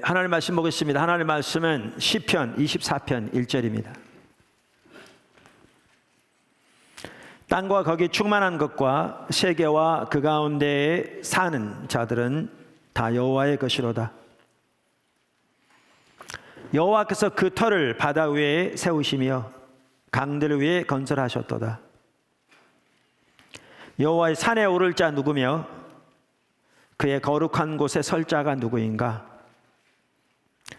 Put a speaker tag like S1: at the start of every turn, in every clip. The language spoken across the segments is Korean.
S1: 하나님 말씀 보겠습니다. 하나님 말씀은 시편 24편 1절입니다. 땅과 거기 충만한 것과 세계와 그 가운데에 사는 자들은 다 여호와의 것이로다. 여호와께서 그 터를 바다 위에 세우시며 강들 위에 건설하셨도다. 여호와의 산에 오를 자 누구며 그의 거룩한 곳에 설 자가 누구인가?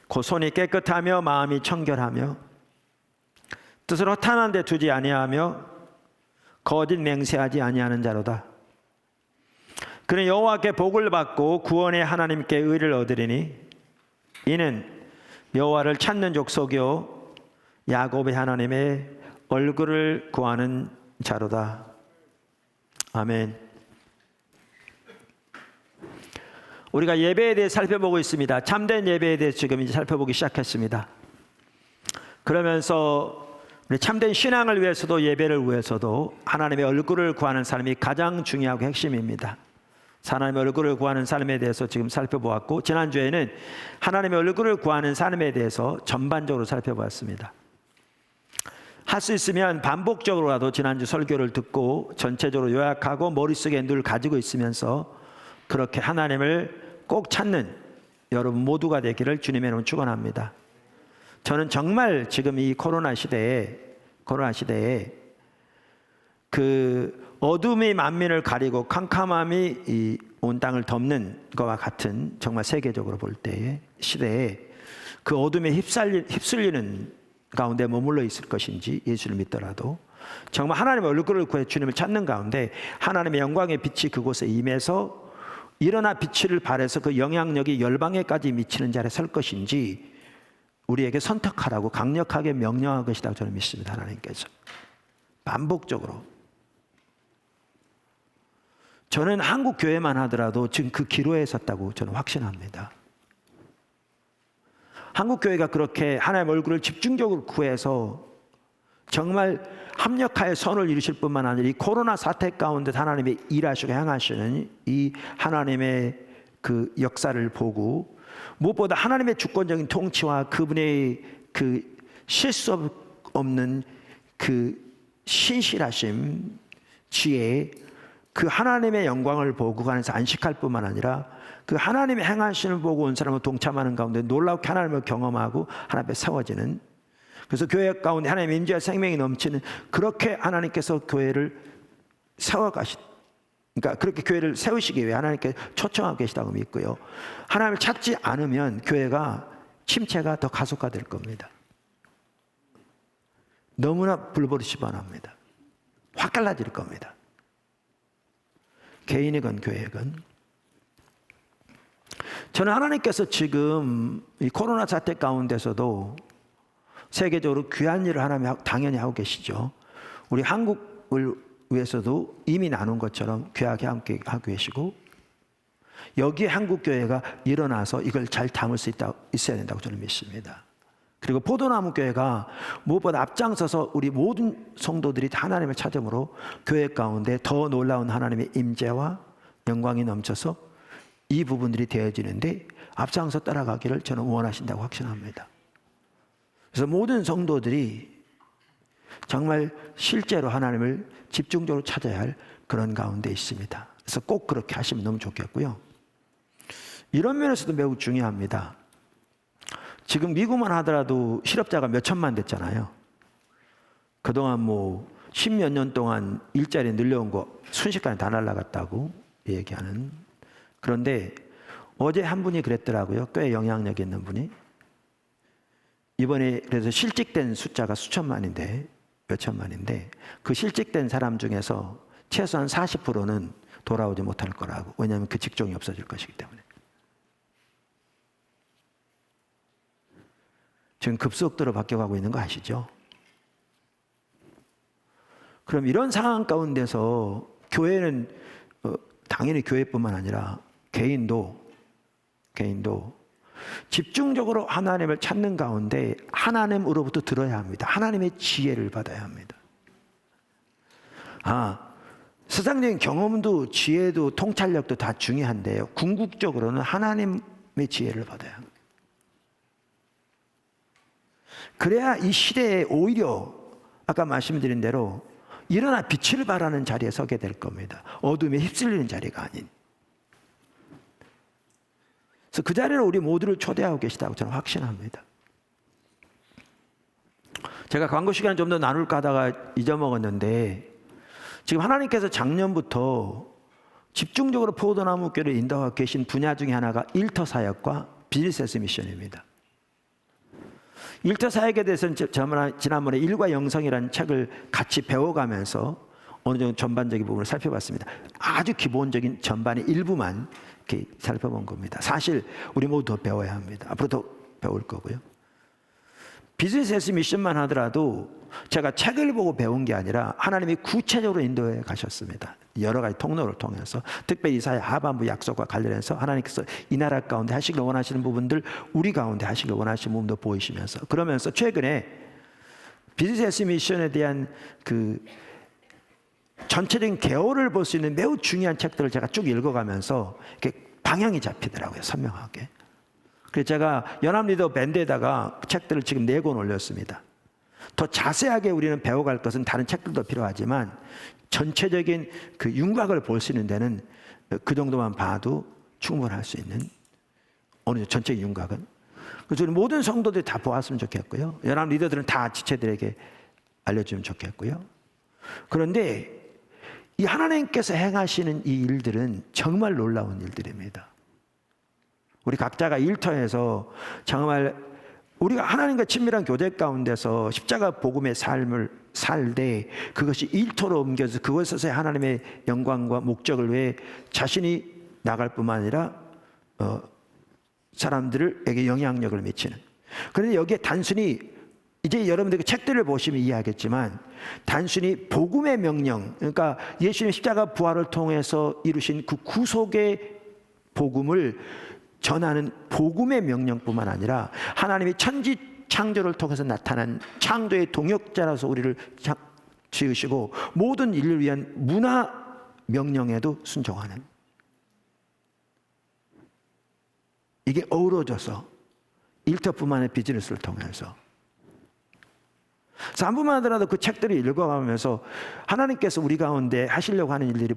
S1: 그 손이 깨끗하며 마음이 청결하며 뜻을 허탄한 데 두지 아니하며 거짓 맹세하지 아니하는 자로다. 그는 여호와께 복을 받고 구원의 하나님께 의를 얻으리니 이는 여호와를 찾는 족속이요 야곱의 하나님의 얼굴을 구하는 자로다. 아멘. 우리가 예배에 대해 살펴보고 있습니다. 참된 예배에 대해 지금 이제 살펴보기 시작했습니다. 그러면서 우리 참된 신앙을 위해서도 예배를 위해서도 하나님의 얼굴을 구하는 삶이 가장 중요하고 핵심입니다. 하나님의 얼굴을 구하는 삶에 대해서 지금 살펴보았고, 지난주에는 하나님의 얼굴을 구하는 삶에 대해서 전반적으로 살펴보았습니다. 할 수 있으면 반복적으로라도 지난주 설교를 듣고 전체적으로 요약하고 머릿속에 늘 가지고 있으면서 그렇게 하나님을 꼭 찾는 여러분 모두가 되기를 주님의 이름으로 축원합니다. 저는 정말 지금 이 코로나 시대에 그 어둠이 만민을 가리고 캄캄함이 이 온 땅을 덮는 것과 같은, 정말 세계적으로 볼 때의 시대에 그 어둠에 휩쓸리는 가운데 머물러 있을 것인지, 예수를 믿더라도 정말 하나님의 얼굴을 구해 주님을 찾는 가운데 하나님의 영광의 빛이 그곳에 임해서 일어나 빛을 발해서 그 영향력이 열방에까지 미치는 자리에 설 것인지 우리에게 선택하라고 강력하게 명령할 것이라고 저는 믿습니다. 하나님께서 반복적으로. 저는 한국 교회만 하더라도 지금 그 기로에 섰다고 저는 확신합니다. 한국 교회가 그렇게 하나님의 얼굴을 집중적으로 구해서 정말 합력하여 선을 이루실 뿐만 아니라 이 코로나 사태 가운데 하나님의 일하시고 행하시는 이 하나님의 그 역사를 보고, 무엇보다 하나님의 주권적인 통치와 그분의 그 실수 없는 그 신실하심, 지혜, 그 하나님의 영광을 보고 그 안에서 안식할 뿐만 아니라 그 하나님의 행하심을 보고 온 사람을 동참하는 가운데 놀랍게 하나님을 경험하고 하나님 앞에 세워지는, 그래서 교회 가운데 하나님의 임재와 생명이 넘치는, 그렇게 하나님께서 교회를 그러니까 그렇게 교회를 세우시기 위해 하나님께 초청하고 계시다고 믿고요. 하나님을 찾지 않으면 교회가 침체가 더 가속화될 겁니다. 너무나 불버릇이 많합니다. 확 갈라질 겁니다. 개인이건 교회건. 저는 하나님께서 지금 이 코로나 사태 가운데서도 세계적으로 귀한 일을 하나님 당연히 하고 계시죠. 우리 한국을 위해서도 이미 나눈 것처럼 귀하게 함께 하고 계시고, 여기에 한국교회가 일어나서 이걸 잘 담을 수 있어야 된다고 저는 믿습니다. 그리고 포도나무 교회가 무엇보다 앞장서서 우리 모든 성도들이 하나님을 찾음으로 교회 가운데 더 놀라운 하나님의 임재와 영광이 넘쳐서 이 부분들이 되어지는데 앞장서 따라가기를 저는 원하신다고 확신합니다. 그래서 모든 성도들이 정말 실제로 하나님을 집중적으로 찾아야 할 그런 가운데 있습니다. 그래서 꼭 그렇게 하시면 너무 좋겠고요. 이런 면에서도 매우 중요합니다. 지금 미국만 하더라도 실업자가 몇 천만 됐잖아요. 그동안 뭐 10몇 년 동안 일자리 늘려온 거 순식간에 다 날아갔다고 얘기하는. 그런데 어제 한 분이 그랬더라고요. 꽤 영향력 있는 분이. 이번에 그래서 실직된 숫자가 수천만인데, 몇 천만인데, 그 실직된 사람 중에서 최소한 40%는 돌아오지 못할 거라고. 왜냐하면 그 직종이 없어질 것이기 때문에. 지금 급속도로 바뀌어가고 있는 거 아시죠? 그럼 이런 상황 가운데서 교회는 당연히 교회뿐만 아니라 개인도 집중적으로 하나님을 찾는 가운데 하나님으로부터 들어야 합니다. 하나님의 지혜를 받아야 합니다. 세상적인 경험도 지혜도 통찰력도 다 중요한데요, 궁극적으로는 하나님의 지혜를 받아야 합니다. 그래야 이 시대에 오히려 아까 말씀드린 대로 일어나 빛을 발하는 자리에 서게 될 겁니다. 어둠에 휩쓸리는 자리가 아닌. 그래서 그 자리를 우리 모두를 초대하고 계시다고 저는 확신합니다. 제가 광고 시간 좀 더 나눌까 하다가 잊어먹었는데, 지금 하나님께서 작년부터 집중적으로 포도나무 교회를 인도하고 계신 분야 중에 하나가 일터 사역과 비즈니스 미션입니다. 일터 사역에 대해서는 지난번에 일과 영성이라는 책을 같이 배워가면서 어느 정도 전반적인 부분을 살펴봤습니다. 아주 기본적인 전반의 일부만 이렇게 살펴본 겁니다. 사실 우리 모두 더 배워야 합니다. 앞으로 더 배울 거고요. 비즈니스 미션만 하더라도 제가 책을 보고 배운 게 아니라 하나님이 구체적으로 인도해 가셨습니다. 여러 가지 통로를 통해서, 특별히 이사야 하반부 약속과 관련해서 하나님께서 이 나라 가운데 하시길 원하시는 부분들, 우리 가운데 하시길 원하시는 부분도 보이시면서, 그러면서 최근에 비즈니스 미션에 대한 그 전체적인 개요를 볼 수 있는 매우 중요한 책들을 제가 쭉 읽어가면서 이렇게 방향이 잡히더라고요, 선명하게. 그래서 제가 연합 리더 밴드에다가 책들을 지금 4권 올렸습니다. 더 자세하게 우리는 배워갈 것은 다른 책들도 필요하지만 전체적인 그 윤곽을 볼 수 있는 데는 그 정도만 봐도 충분할 수 있는 어느 정도 전체 윤곽은. 그래서 우리 모든 성도들이 다 보았으면 좋겠고요. 연합 리더들은 다 지체들에게 알려주면 좋겠고요. 그런데 이 하나님께서 행하시는 이 일들은 정말 놀라운 일들입니다. 우리 각자가 일터에서 정말 우리가 하나님과 친밀한 교제 가운데서 십자가 복음의 삶을 살되 그것이 일터로 옮겨서 그것에서 하나님의 영광과 목적을 위해 자신이 나갈 뿐만 아니라 사람들에게 영향력을 미치는. 그런데 여기에 단순히 이제 여러분들 그 책들을 보시면 이해하겠지만 단순히 복음의 명령, 그러니까 예수님 십자가 부활을 통해서 이루신 그 구속의 복음을 전하는 복음의 명령뿐만 아니라 하나님이 천지 창조를 통해서 나타난 창조의 동역자라서 우리를 지으시고 모든 인류를 위한 문화 명령에도 순종하는, 이게 어우러져서 일터뿐만 아니라 비즈니스를 통해서. 그래서 한 번만 하더라도 그 책들을 읽어가면서 하나님께서 우리 가운데 하시려고 하는 일들이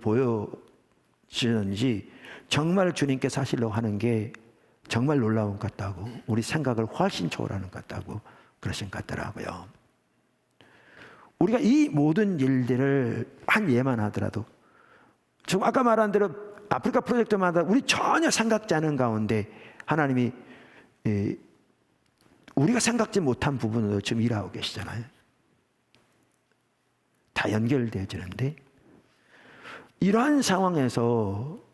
S1: 보여지는지, 정말 주님께서 하시려고 하는 게 정말 놀라운 것 같다고, 우리 생각을 훨씬 초월하는 것 같다고 그러신 것 같더라고요. 우리가 이 모든 일들을 한 예만 하더라도, 지금 아까 말한 대로 아프리카 프로젝트마다 우리 전혀 생각지 않은 가운데 하나님이 우리가 생각지 못한 부분으로 지금 일하고 계시잖아요. 다 연결되어지는데, 이러한 상황에서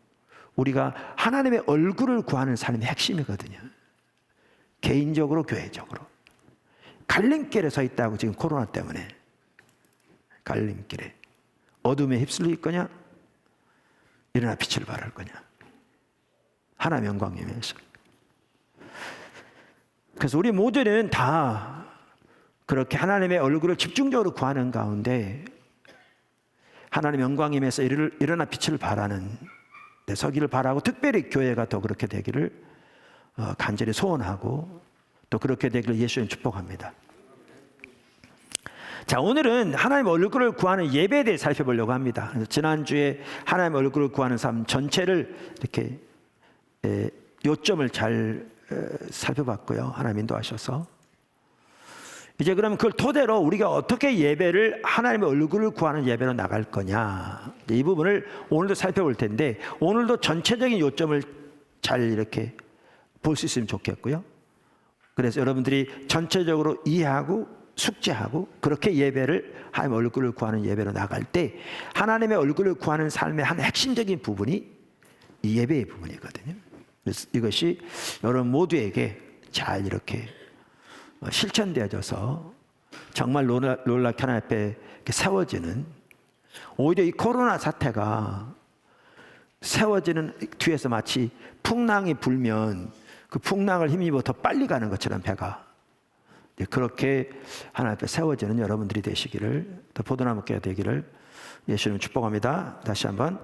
S1: 우리가 하나님의 얼굴을 구하는 삶이 핵심이거든요. 개인적으로, 교회적으로. 갈림길에 서 있다고, 지금 코로나 때문에. 갈림길에. 어둠에 휩쓸릴 거냐? 일어나 빛을 발할 거냐? 하나님의 영광 위해서. 그래서 우리 모두는 다 그렇게 하나님의 얼굴을 집중적으로 구하는 가운데 하나님의 영광임에서 일어나 빛을 발하는 데 서기를 바라고, 특별히 교회가 더 그렇게 되기를 간절히 소원하고 또 그렇게 되기를 예수님 축복합니다. 자, 오늘은 하나님의 얼굴을 구하는 예배에 대해 살펴보려고 합니다. 그래서 지난주에 하나님의 얼굴을 구하는 삶 전체를 이렇게 요점을 잘 살펴봤고요. 하나님 인도하셔서 이제 그러면 그걸 토대로 우리가 어떻게 예배를, 하나님의 얼굴을 구하는 예배로 나갈 거냐, 이 부분을 오늘도 살펴볼 텐데, 오늘도 전체적인 요점을 잘 이렇게 볼 수 있으면 좋겠고요. 그래서 여러분들이 전체적으로 이해하고 숙지하고 그렇게 예배를, 하나님의 얼굴을 구하는 예배로 나갈 때 하나님의 얼굴을 구하는 삶의 한 핵심적인 부분이 이 예배의 부분이거든요. 그래서 이것이 여러분 모두에게 잘 이렇게 실천되어져서 정말 놀랍게 하나님 앞에 세워지는, 오히려 이 코로나 사태가 세워지는 뒤에서 마치 풍랑이 불면 그 풍랑을 힘입어 더 빨리 가는 것처럼 배가 그렇게 하나님 앞에 세워지는 여러분들이 되시기를, 또 포도나무 교회가 되기를 예수님 축복합니다. 다시 한번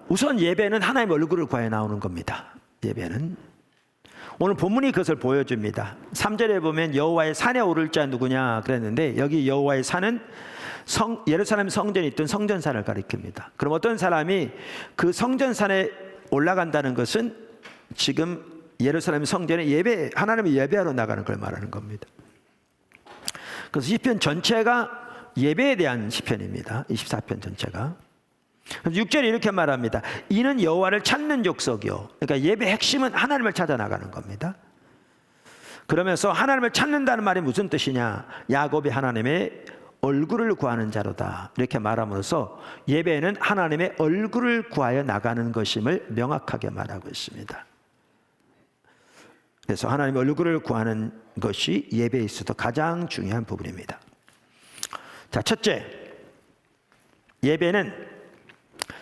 S1: 우선 예배는 하나님의 얼굴을 구하여 나오는 겁니다. 예배는 오늘 본문이 그것을 보여줍니다. 3절에 보면 여호와의 산에 오를 자 누구냐 그랬는데 여기 여호와의 산은 예루살렘 성전이 있던 성전산을 가리킵니다. 그럼 어떤 사람이 그 성전산에 올라간다는 것은 지금 예루살렘 성전에 하나님의 예배하러 나가는 걸 말하는 겁니다. 그래서 시편 전체가 예배에 대한 시편입니다. 24편 전체가. 6절에 이렇게 말합니다. 이는 여호와를 찾는 족속이요. 그러니까 예배 핵심은 하나님을 찾아 나가는 겁니다. 그러면서 하나님을 찾는다는 말이 무슨 뜻이냐? 야곱이 하나님의 얼굴을 구하는 자로다. 이렇게 말함으로써 예배는 하나님의 얼굴을 구하여 나가는 것임을 명확하게 말하고 있습니다. 그래서 하나님의 얼굴을 구하는 것이 예배에 있어서 가장 중요한 부분입니다. 자, 첫째, 예배는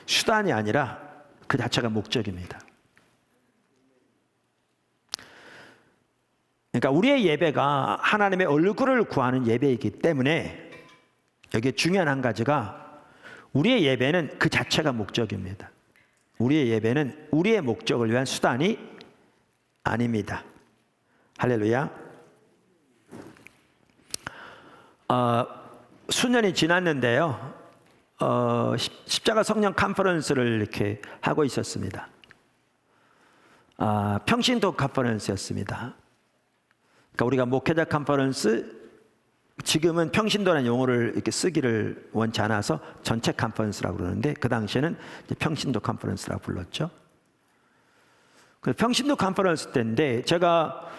S1: 수단이 아니라 그 자체가 목적입니다. 그러니까 우리의 예배가 하나님의 얼굴을 구하는 예배이기 때문에 여기에 중요한 한 가지가 우리의 예배는 그 자체가 목적입니다. 우리의 예배는 우리의 목적을 위한 수단이 아닙니다. 할렐루야. 수년이 지났는데요. 십자가 성령 컨퍼런스를 이렇게 하고 있었습니다. 평신도 컨퍼런스였습니다. 그러니까 우리가 목회자 컨퍼런스, 지금은 평신도라는 용어를 이렇게 쓰기를 원치 않아서 전체 컨퍼런스라고 그러는데 그 당시에는 이제 평신도 컨퍼런스라고 불렀죠. 그 평신도 컨퍼런스 때인데 제가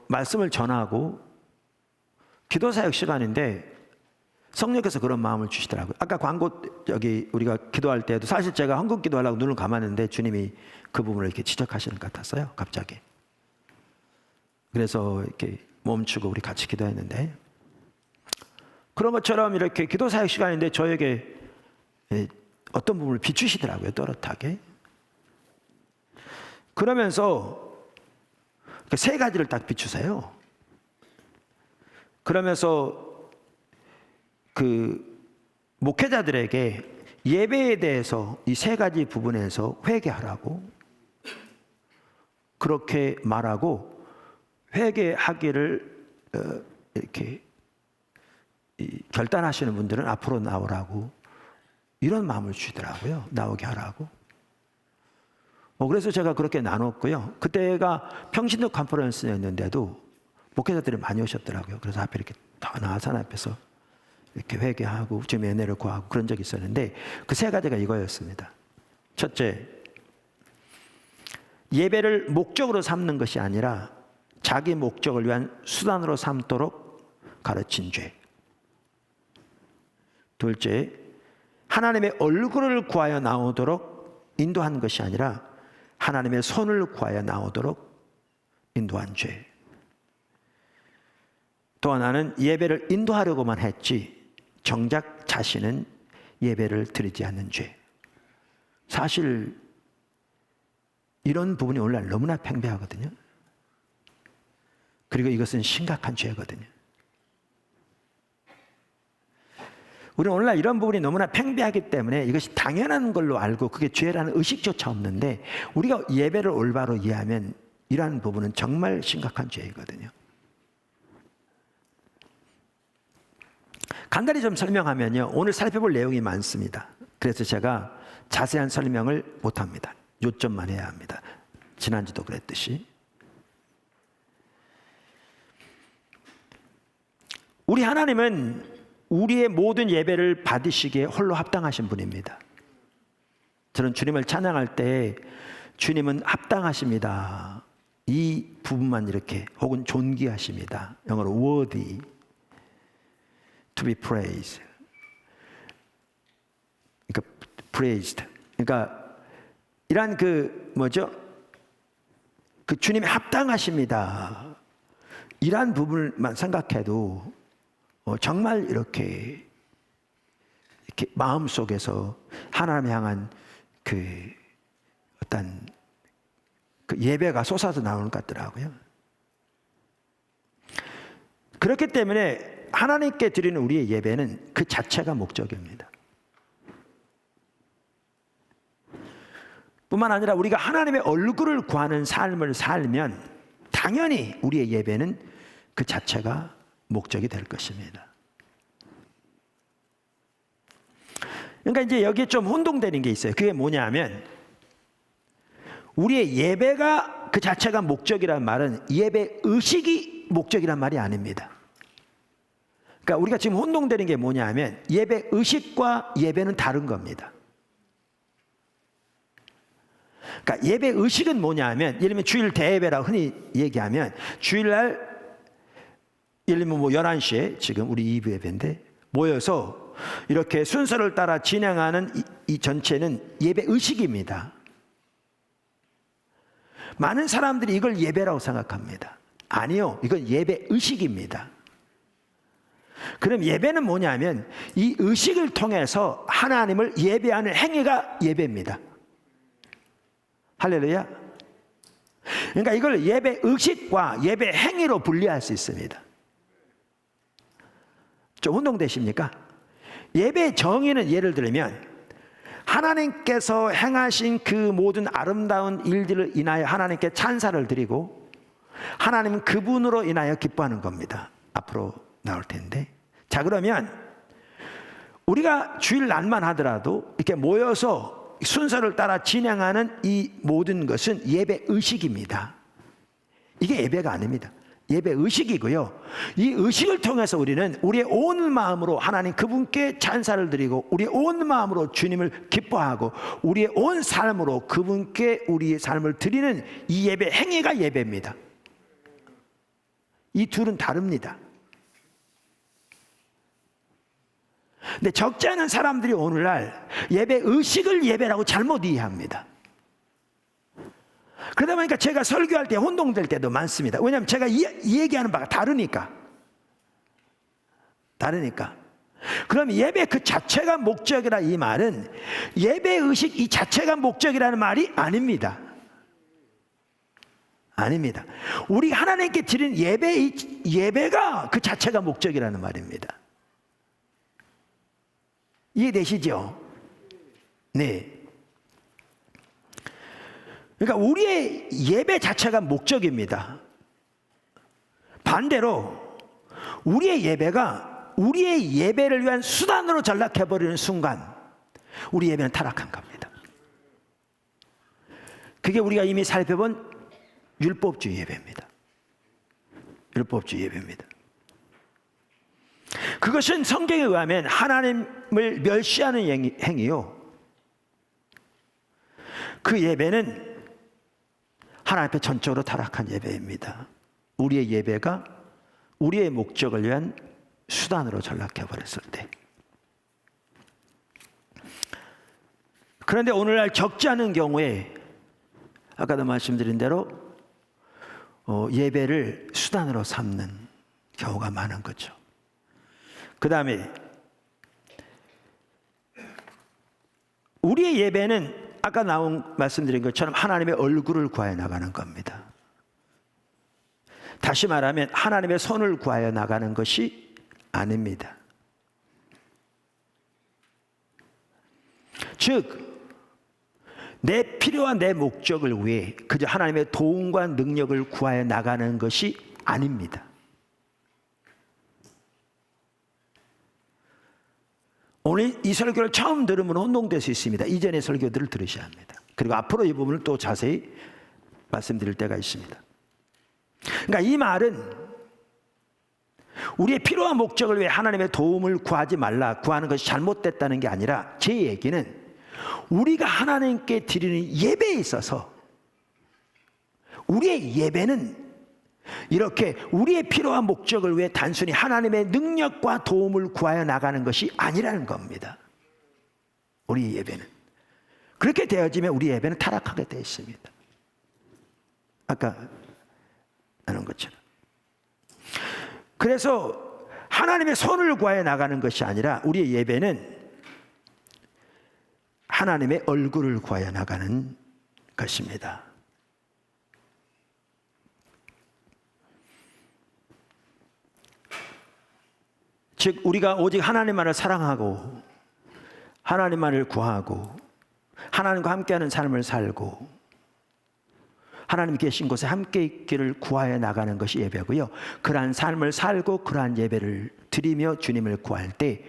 S1: 말씀을 전하고 기도 사역 시간인데 성령께서 그런 마음을 주시더라고요. 아까 광고 여기 우리가 기도할 때도 사실 제가 한국 기도하려고 눈을 감았는데 주님이 그 부분을 이렇게 지적하시는 것 같았어요. 갑자기. 그래서 이렇게 멈추고 우리 같이 기도했는데 그런 것처럼 이렇게 기도 사역 시간인데 저에게 어떤 부분을 비추시더라고요. 또렷하게. 그러면서 세 가지를 딱 비추세요. 그러면서 그 목회자들에게 예배에 대해서 이 세 가지 부분에서 회개하라고 그렇게 말하고 회개하기를 이렇게 결단하시는 분들은 앞으로 나오라고 이런 마음을 주시더라고요. 나오게 하라고. 그래서 제가 그렇게 나눴고요. 그때가 평신도 컨퍼런스였는데도 목회자들이 많이 오셨더라고요. 그래서 앞에 이렇게 다 나와서 앞에서 이렇게 회개하고 주님의 은혜를 구하고 그런 적이 있었는데 그 세 가지가 이거였습니다. 첫째, 예배를 목적으로 삼는 것이 아니라 자기 목적을 위한 수단으로 삼도록 가르친 죄. 둘째, 하나님의 얼굴을 구하여 나오도록 인도한 것이 아니라 하나님의 손을 구하여 나오도록 인도한 죄. 또 하나는 예배를 인도하려고만 했지 정작 자신은 예배를 드리지 않는 죄. 사실 이런 부분이 오늘날 너무나 팽배하거든요. 그리고 이것은 심각한 죄거든요. 우리는 오늘날 이런 부분이 너무나 팽배하기 때문에 이것이 당연한 걸로 알고 그게 죄라는 의식조차 없는데 우리가 예배를 올바로 이해하면 이러한 부분은 정말 심각한 죄이거든요. 간단히 좀 설명하면요. 오늘 살펴볼 내용이 많습니다. 그래서 제가 자세한 설명을 못합니다. 요점만 해야 합니다. 지난주도 그랬듯이. 우리 하나님은 우리의 모든 예배를 받으시기에 홀로 합당하신 분입니다. 저는 주님을 찬양할 때 주님은 합당하십니다. 이 부분만 이렇게 혹은 존귀하십니다. 영어로 worthy to be praised. 그러니까 praised. 그러니까 이란 그 뭐죠? 그 주님이 합당하십니다. 이란 부분만 생각해도 정말 이렇게 마음 속에서 하나님 향한 그 어떤 그 예배가 솟아서 나오는 것 같더라고요. 그렇기 때문에 하나님께 드리는 우리의 예배는 그 자체가 목적입니다. 뿐만 아니라 우리가 하나님의 얼굴을 구하는 삶을 살면 당연히 우리의 예배는 그 자체가 목적이 될 것입니다. 그러니까 이제 여기에 좀 혼동되는 게 있어요. 그게 뭐냐면 우리의 예배가 그 자체가 목적이란 말은 예배 의식이 목적이란 말이 아닙니다. 그러니까 우리가 지금 혼동되는 게 뭐냐면 예배 의식과 예배는 다른 겁니다. 그러니까 예배 의식은 뭐냐면 예를 들면 주일 대예배라고 흔히 얘기하면 주일날 예를 들면 11시에 지금 우리 2부 예배인데 모여서 이렇게 순서를 따라 진행하는 이 전체는 예배 의식입니다. 많은 사람들이 이걸 예배라고 생각합니다. 아니요, 이건 예배 의식입니다. 그럼 예배는 뭐냐면 이 의식을 통해서 하나님을 예배하는 행위가 예배입니다. 할렐루야. 그러니까 이걸 예배 의식과 예배 행위로 분리할 수 있습니다. 좀 혼동되십니까? 예배 정의는 예를 들면 하나님께서 행하신 그 모든 아름다운 일들을 인하여 하나님께 찬사를 드리고 하나님은 그분으로 인하여 기뻐하는 겁니다. 앞으로 나올 텐데. 자, 그러면 우리가 주일 날만 하더라도 이렇게 모여서 순서를 따라 진행하는 이 모든 것은 예배 의식입니다. 이게 예배가 아닙니다. 예배 의식이고요. 이 의식을 통해서 우리는 우리의 온 마음으로 하나님 그분께 찬사를 드리고 우리의 온 마음으로 주님을 기뻐하고 우리의 온 삶으로 그분께 우리의 삶을 드리는 이 예배 행위가 예배입니다. 이 둘은 다릅니다. 근데 적지 않은 사람들이 오늘날 예배 의식을 예배라고 잘못 이해합니다. 그러다 보니까 제가 설교할 때 혼동될 때도 많습니다. 왜냐하면 제가 이 얘기하는 바가 다르니까. 그럼 예배 그 자체가 목적이라 이 말은 예배 의식 이 자체가 목적이라는 말이 아닙니다. 아닙니다. 우리 하나님께 드리는 예배가 그 자체가 목적이라는 말입니다. 이해되시죠? 네. 그러니까 우리의 예배 자체가 목적입니다. 반대로 우리의 예배가 우리의 예배를 위한 수단으로 전락해버리는 순간 우리 예배는 타락한 겁니다. 그게 우리가 이미 살펴본 율법주의 예배입니다. 율법주의 예배입니다. 그것은 성경에 의하면 하나님을 멸시하는 행위요. 그 예배는 하나님 앞에 전적으로 타락한 예배입니다. 우리의 예배가 우리의 목적을 위한 수단으로 전락해버렸을 때. 그런데 오늘날 적지 않은 경우에 아까도 말씀드린 대로 예배를 수단으로 삼는 경우가 많은 거죠. 그 다음에 우리의 예배는 아까 말씀드린 것처럼 하나님의 얼굴을 구하여 나가는 겁니다. 다시 말하면 하나님의 손을 구하여 나가는 것이 아닙니다. 즉, 내 필요와 내 목적을 위해 그저 하나님의 도움과 능력을 구하여 나가는 것이 아닙니다. 오늘 이 설교를 처음 들으면 혼동될 수 있습니다. 이전의 설교들을 들으셔야 합니다. 그리고 앞으로 이 부분을 또 자세히 말씀드릴 때가 있습니다. 그러니까 이 말은 우리의 필요와 목적을 위해 하나님의 도움을 구하지 말라, 구하는 것이 잘못됐다는 게 아니라 제 얘기는 우리가 하나님께 드리는 예배에 있어서 우리의 예배는 이렇게 우리의 필요와 목적을 위해 단순히 하나님의 능력과 도움을 구하여 나가는 것이 아니라는 겁니다. 우리 예배는 그렇게 되어지면 우리 예배는 타락하게 되어 있습니다. 아까 나눈 것처럼. 그래서 하나님의 손을 구하여 나가는 것이 아니라 우리의 예배는 하나님의 얼굴을 구하여 나가는 것입니다. 즉 우리가 오직 하나님만을 사랑하고 하나님만을 구하고 하나님과 함께하는 삶을 살고 하나님 계신 곳에 함께 있기를 구하여 나가는 것이 예배고요. 그러한 삶을 살고 그러한 예배를 드리며 주님을 구할 때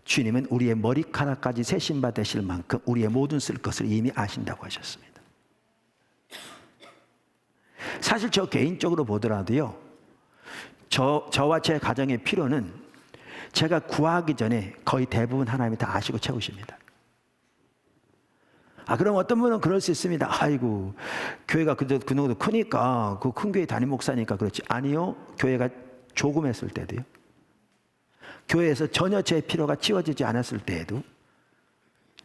S1: 주님은 우리의 머리카락까지 세신 바 되실 만큼 우리의 모든 쓸 것을 이미 아신다고 하셨습니다. 사실 저 개인적으로 보더라도요, 저와 제 가정의 필요는 제가 구하기 전에 거의 대부분 하나님이 다 아시고 채우십니다. 그럼 어떤 분은 그럴 수 있습니다. 아이고, 교회가 그 정도 크니까, 그 큰 교회 담임 목사니까 그렇지. 아니요, 교회가 조금 했을 때도요. 교회에서 전혀 제 필요가 채워지지 않았을 때에도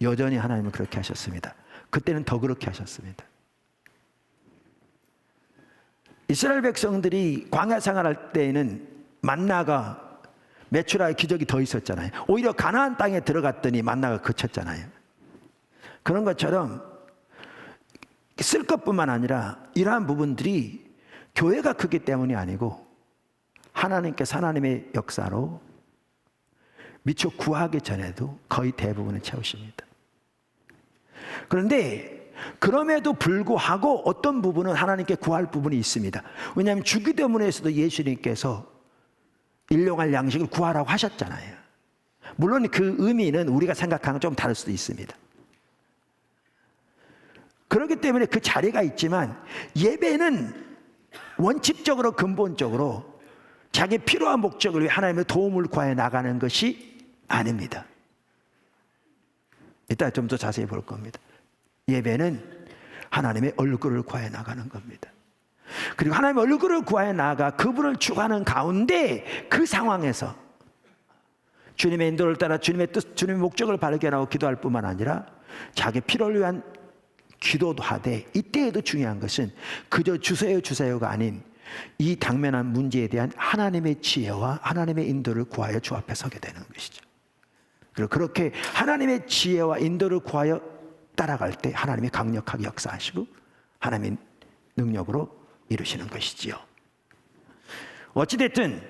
S1: 여전히 하나님은 그렇게 하셨습니다. 그때는 더 그렇게 하셨습니다. 이스라엘 백성들이 광야 생활할 때에는 만나가 메추라의 기적이 더 있었잖아요. 오히려 가나안 땅에 들어갔더니 만나가 그쳤잖아요. 그런 것처럼 쓸 것뿐만 아니라 이러한 부분들이 교회가 크기 때문이 아니고 하나님께서 하나님의 역사로 미처 구하기 전에도 거의 대부분을 채우십니다. 그런데 그럼에도 불구하고 어떤 부분은 하나님께 구할 부분이 있습니다. 왜냐하면 주기도문에서도 예수님께서 일용할 양식을 구하라고 하셨잖아요. 물론 그 의미는 우리가 생각하는 좀 다를 수도 있습니다. 그렇기 때문에 그 자리가 있지만 예배는 원칙적으로 근본적으로 자기 필요한 목적을 위해 하나님의 도움을 구하여 나가는 것이 아닙니다. 이따 좀 더 자세히 볼 겁니다. 예배는 하나님의 얼굴을 구하여 나가는 겁니다. 그리고 하나님의 얼굴을 구하여 나아가 그분을 추구하는 가운데 그 상황에서 주님의 인도를 따라 주님의 뜻, 주님의 목적을 발견하고 기도할 뿐만 아니라 자기 필요를 위한 기도도 하되 이때에도 중요한 것은 그저 주세요가 아닌 이 당면한 문제에 대한 하나님의 지혜와 하나님의 인도를 구하여 주 앞에 서게 되는 것이죠. 그리고 그렇게 하나님의 지혜와 인도를 구하여 따라갈 때 하나님이 강력하게 역사하시고 하나님의 능력으로 이루시는 것이지요. 어찌됐든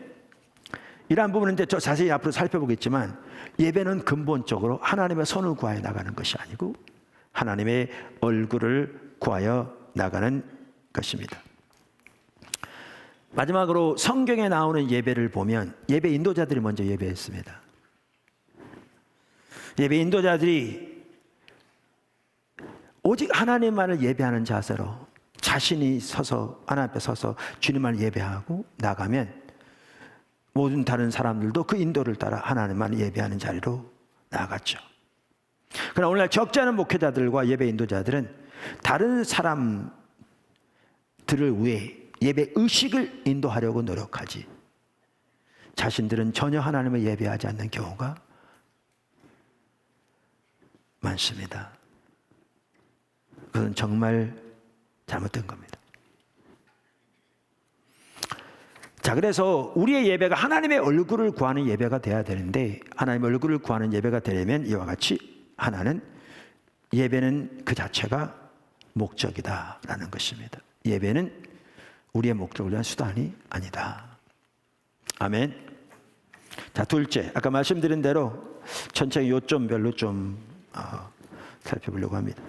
S1: 이러한 부분은 이제 저 자세히 앞으로 살펴보겠지만 예배는 근본적으로 하나님의 손을 구하여 나가는 것이 아니고 하나님의 얼굴을 구하여 나가는 것입니다. 마지막으로 성경에 나오는 예배를 보면 예배 인도자들이 먼저 예배했습니다. 예배 인도자들이 오직 하나님만을 예배하는 자세로 자신이 서서 하나님 앞에 서서 주님만을 예배하고 나가면 모든 다른 사람들도 그 인도를 따라 하나님만을 예배하는 자리로 나아갔죠. 그러나 오늘날 적지 않은 목회자들과 예배 인도자들은 다른 사람들을 위해 예배 의식을 인도하려고 노력하지 자신들은 전혀 하나님을 예배하지 않는 경우가 많습니다. 그건 정말 잘못된 겁니다. 자, 그래서 우리의 예배가 하나님의 얼굴을 구하는 예배가 돼야 되는데 하나님의 얼굴을 구하는 예배가 되려면 이와 같이 하나는 예배는 그 자체가 목적이다라는 것입니다. 예배는 우리의 목적을 위한 수단이 아니다. 아멘. 자, 둘째, 아까 말씀드린 대로 전체 요점별로 좀 살펴보려고 합니다.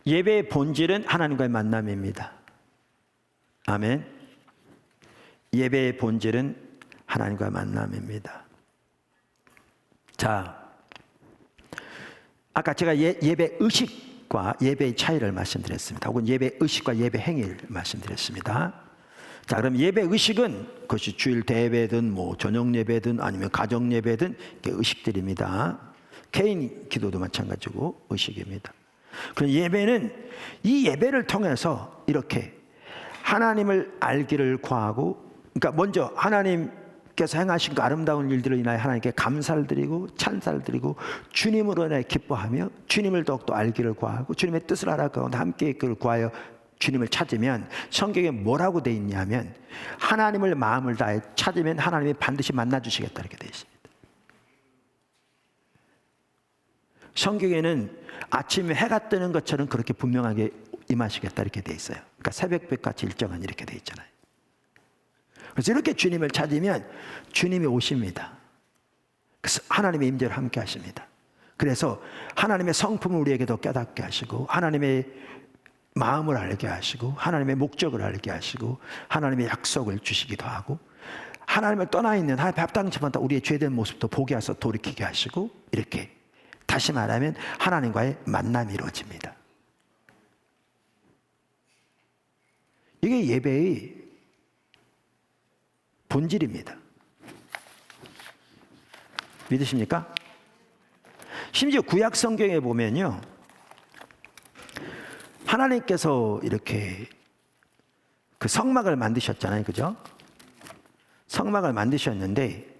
S1: 예배의 본질은 하나님과의 만남입니다. 아멘. 예배의 본질은 하나님과의 만남입니다. 자, 아까 제가 예배 의식과 예배의 차이를 말씀드렸습니다. 혹은 예배 의식과 예배 행위를 말씀드렸습니다. 자, 그럼 예배 의식은 그것이 주일 대예배든 뭐 저녁 예배든 아니면 가정 예배든 의식들입니다. 개인 기도도 마찬가지고 의식입니다. 그럼 예배는 이 예배를 통해서 이렇게 하나님을 알기를 구하고, 그러니까 먼저 하나님께서 행하신 그 아름다운 일들을 인하여 하나님께 감사를 드리고 찬사를 드리고 주님으로 인해 기뻐하며 주님을 더욱더 알기를 구하고 주님의 뜻을 알아가고 함께 있기를 구하여 주님을 찾으면 성경에 뭐라고 되어 있냐면 하나님을 마음을 다해 찾으면 하나님이 반드시 만나주시겠다 이렇게 되어 있습니다. 성경에는 아침에 해가 뜨는 것처럼 그렇게 분명하게 임하시겠다 이렇게 되어 있어요. 그러니까 새벽빛같이 일정한 이렇게 되어 있잖아요. 그래서 이렇게 주님을 찾으면 주님이 오십니다. 그래서 하나님의 임재를 함께 하십니다. 그래서 하나님의 성품을 우리에게도 깨닫게 하시고 하나님의 마음을 알게 하시고 하나님의 목적을 알게 하시고 하나님의 약속을 주시기도 하고 하나님을 떠나 있는 하나님의 합당치만 우리의 죄된 모습도 보게 하셔서 돌이키게 하시고 이렇게 다시 말하면 하나님과의 만남이 이루어집니다. 이게 예배의 본질입니다. 믿으십니까? 심지어 구약 성경에 보면요, 하나님께서 이렇게 그 성막을 만드셨잖아요, 그죠? 성막을 만드셨는데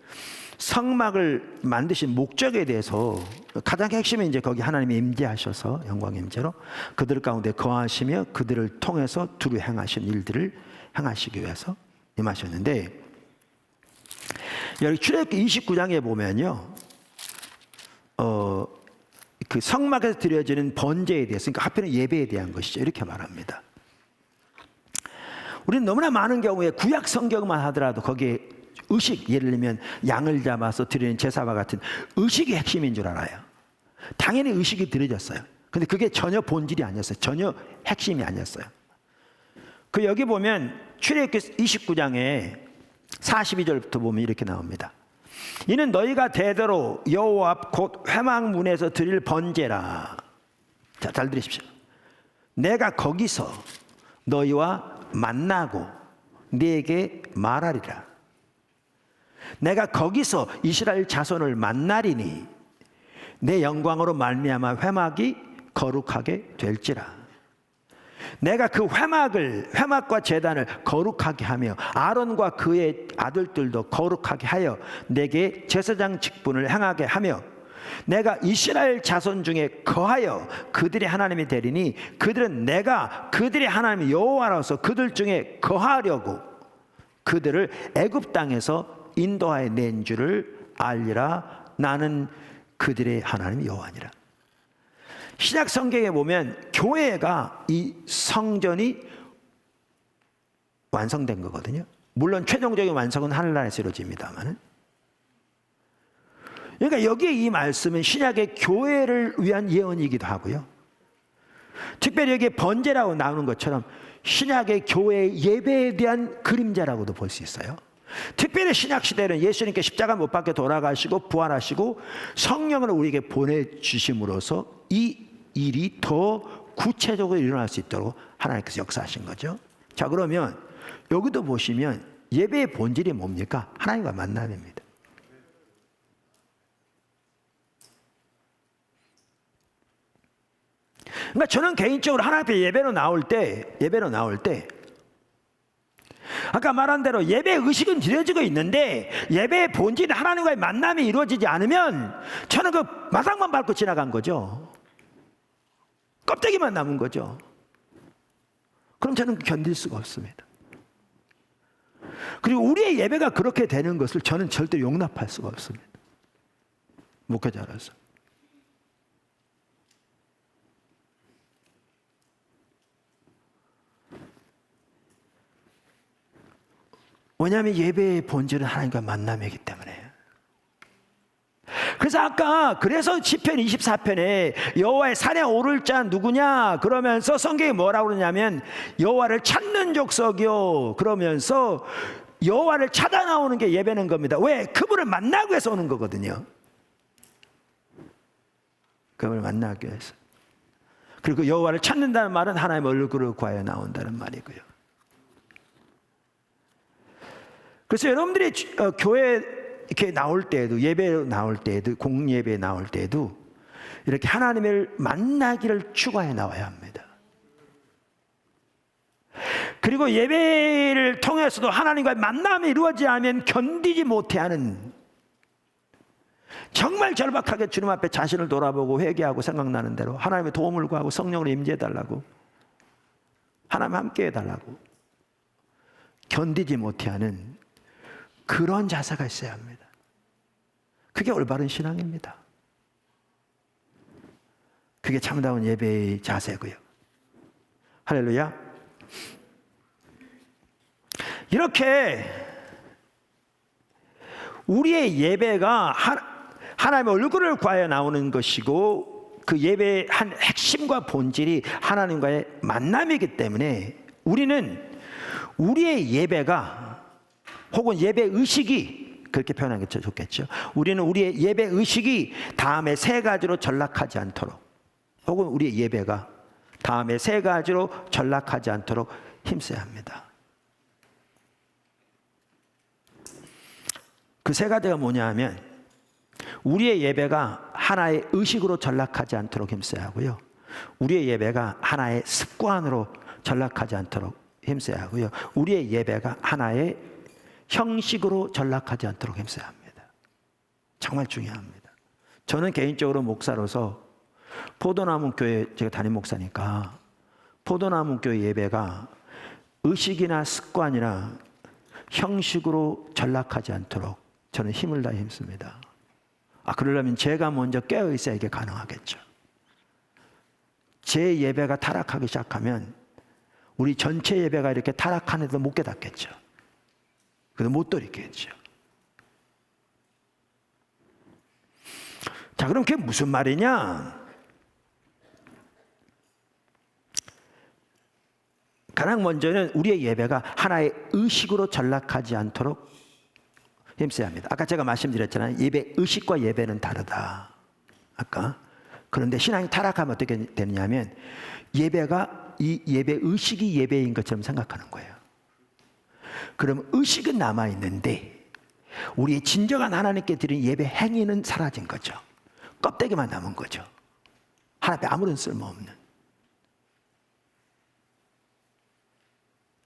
S1: 성막을 만드신 목적에 대해서 가장 핵심은 이제 거기 하나님이 임재하셔서 영광의 임재로 그들 가운데 거하시며 그들을 통해서 두루 행하신 일들을 행하시기 위해서 임하셨는데, 여기 출애굽기 29장에 보면요, 그 성막에서 드려지는 번제에 대해서, 그러니까 하필은 예배에 대한 것이죠. 이렇게 말합니다. 우리는 너무나 많은 경우에 구약 성경만 하더라도 거기에 의식, 예를 들면 양을 잡아서 드리는 제사와 같은 의식이 핵심인 줄 알아요. 당연히 의식이 드려졌어요. 근데 그게 전혀 본질이 아니었어요. 전혀 핵심이 아니었어요. 그 여기 보면 출애굽기 29장에 42절부터 보면 이렇게 나옵니다. 이는 너희가 대대로 여호와 앞 곧 회막문에서 드릴 번제라. 자, 잘 들으십시오. 내가 거기서 너희와 만나고 네게 말하리라. 내가 거기서 이스라엘 자손을 만나리니 내 영광으로 말미암아 회막이 거룩하게 될지라. 내가 그 회막과 제단을 거룩하게 하며 아론과 그의 아들들도 거룩하게 하여 내게 제사장 직분을 행하게 하며 내가 이스라엘 자손 중에 거하여 그들의 하나님이 되리니 그들은 내가 그들의 하나님 여호와로서 그들 중에 거하려고 그들을 애굽 땅에서 인도하여 낸 줄을 알리라. 나는 그들의 하나님 여호와니라. 신약 성경에 보면 교회가 이 성전이 완성된 거거든요. 물론 최종적인 완성은 하늘나라에서 이루어집니다만, 그러니까 여기에 이 말씀은 신약의 교회를 위한 예언이기도 하고요, 특별히 여기에 번제라고 나오는 것처럼 신약의 교회의 예배에 대한 그림자라고도 볼 수 있어요. 특별히 신약 시대는 예수님께 십자가 못 박혀 돌아가시고 부활하시고 성령을 우리에게 보내주심으로써 이 일이 더 구체적으로 일어날 수 있도록 하나님께서 역사하신 거죠. 자, 그러면 여기도 보시면 예배의 본질이 뭡니까? 하나님과 만남입니다. 그러니까 저는 개인적으로 하나님 앞에 예배로 나올 때 아까 말한 대로 예배 의식은 드려지고 있는데 예배의 본질은 하나님과의 만남이 이루어지지 않으면 저는 그 마당만 밟고 지나간 거죠. 껍데기만 남은 거죠. 그럼 저는 견딜 수가 없습니다. 그리고 우리의 예배가 그렇게 되는 것을 저는 절대 용납할 수가 없습니다. 목회자라서. 왜냐하면 예배의 본질은 하나님과 만남이기 때문에. 그래서 시편 24편에 여호와의 산에 오를 자 누구냐 그러면서 성경이 뭐라고 그러냐면 여호와를 찾는 족속이요 그러면서 여호와를 찾아 나오는 게 예배는 겁니다. 왜? 그분을 만나기 위해서 오는 거거든요. 그분을 만나기 위해서. 그리고 여호와를 찾는다는 말은 하나님의 얼굴을 구하여 나온다는 말이고요. 그래서 여러분들이 교회 이렇게 나올 때에도, 예배 나올 때에도, 공예배 나올 때에도 이렇게 하나님을 만나기를 추구해 나와야 합니다. 그리고 예배를 통해서도 하나님과의 만남이 이루어지지 않으면 견디지 못해하는, 정말 절박하게 주님 앞에 자신을 돌아보고 회개하고 생각나는 대로 하나님의 도움을 구하고 성령으로 임재해달라고, 하나님 함께 해달라고 견디지 못해하는 그런 자세가 있어야 합니다. 그게 올바른 신앙입니다. 그게 참다운 예배의 자세고요. 할렐루야. 이렇게 우리의 예배가 하나님의 얼굴을 구하여 나오는 것이고 그 예배의 한 핵심과 본질이 하나님과의 만남이기 때문에 우리는 우리의 예배가 혹은 예배 의식이 그렇게 표현하는 게 좋겠죠. 우리는 우리의 예배 의식이 다음에 세 가지로 전락하지 않도록 혹은 우리의 예배가 다음에 세 가지로 전락하지 않도록 힘써야 합니다. 그 세 가지가 뭐냐 하면 우리의 예배가 하나의 의식으로 전락하지 않도록 힘써야 하고요. 우리의 예배가 하나의 습관으로 전락하지 않도록 힘써야 하고요. 우리의 예배가 하나의 형식으로 전락하지 않도록 힘써야 합니다. 정말 중요합니다. 저는 개인적으로 목사로서 포도나무 교회 제가 담임 목사니까 포도나무 교회 예배가 의식이나 습관이나 형식으로 전락하지 않도록 저는 힘을 다해 힘씁니다. 그러려면 제가 먼저 깨어 있어야 이게 가능하겠죠. 제 예배가 타락하기 시작하면 우리 전체 예배가 이렇게 타락하는데도 못 깨닫겠죠. 그래서 못 돌이켰죠. 자, 그럼 그게 무슨 말이냐? 가장 먼저는 우리의 예배가 하나의 의식으로 전락하지 않도록 힘써야 합니다. 아까 제가 말씀드렸잖아요. 예배 의식과 예배는 다르다. 아까. 그런데 신앙이 타락하면 어떻게 되느냐면 예배가 이 예배 의식이 예배인 것처럼 생각하는 거예요. 그럼 의식은 남아 있는데 우리의 진정한 하나님께 드린 예배 행위는 사라진 거죠. 껍데기만 남은 거죠. 하나님께 아무런 쓸모없는.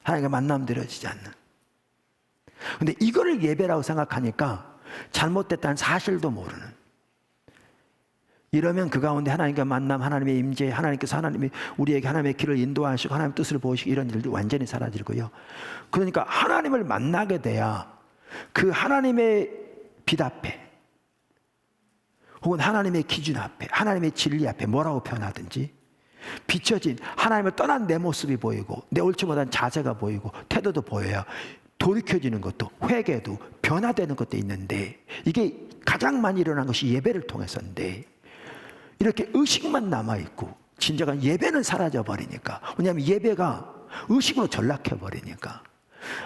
S1: 하나님과 만남 드려지지 않는. 근데 이거를 예배라고 생각하니까 잘못됐다는 사실도 모르는. 이러면 그 가운데 하나님과 만남, 하나님의 임재, 하나님께서 우리에게 하나님의 길을 인도하시고 하나님의 뜻을 보이시고 이런 일들이 완전히 사라지고요. 그러니까 하나님을 만나게 돼야 그 하나님의 빛 앞에 혹은 하나님의 기준 앞에 하나님의 진리 앞에 뭐라고 표현하든지 비춰진 하나님을 떠난 내 모습이 보이고 내 옳지 못한 자세가 보이고 태도도 보여야 돌이켜지는 것도 회개도 변화되는 것도 있는데 이게 가장 많이 일어난 것이 예배를 통해서인데 이렇게 의식만 남아있고 진정한 예배는 사라져버리니까 왜냐하면 예배가 의식으로 전락해버리니까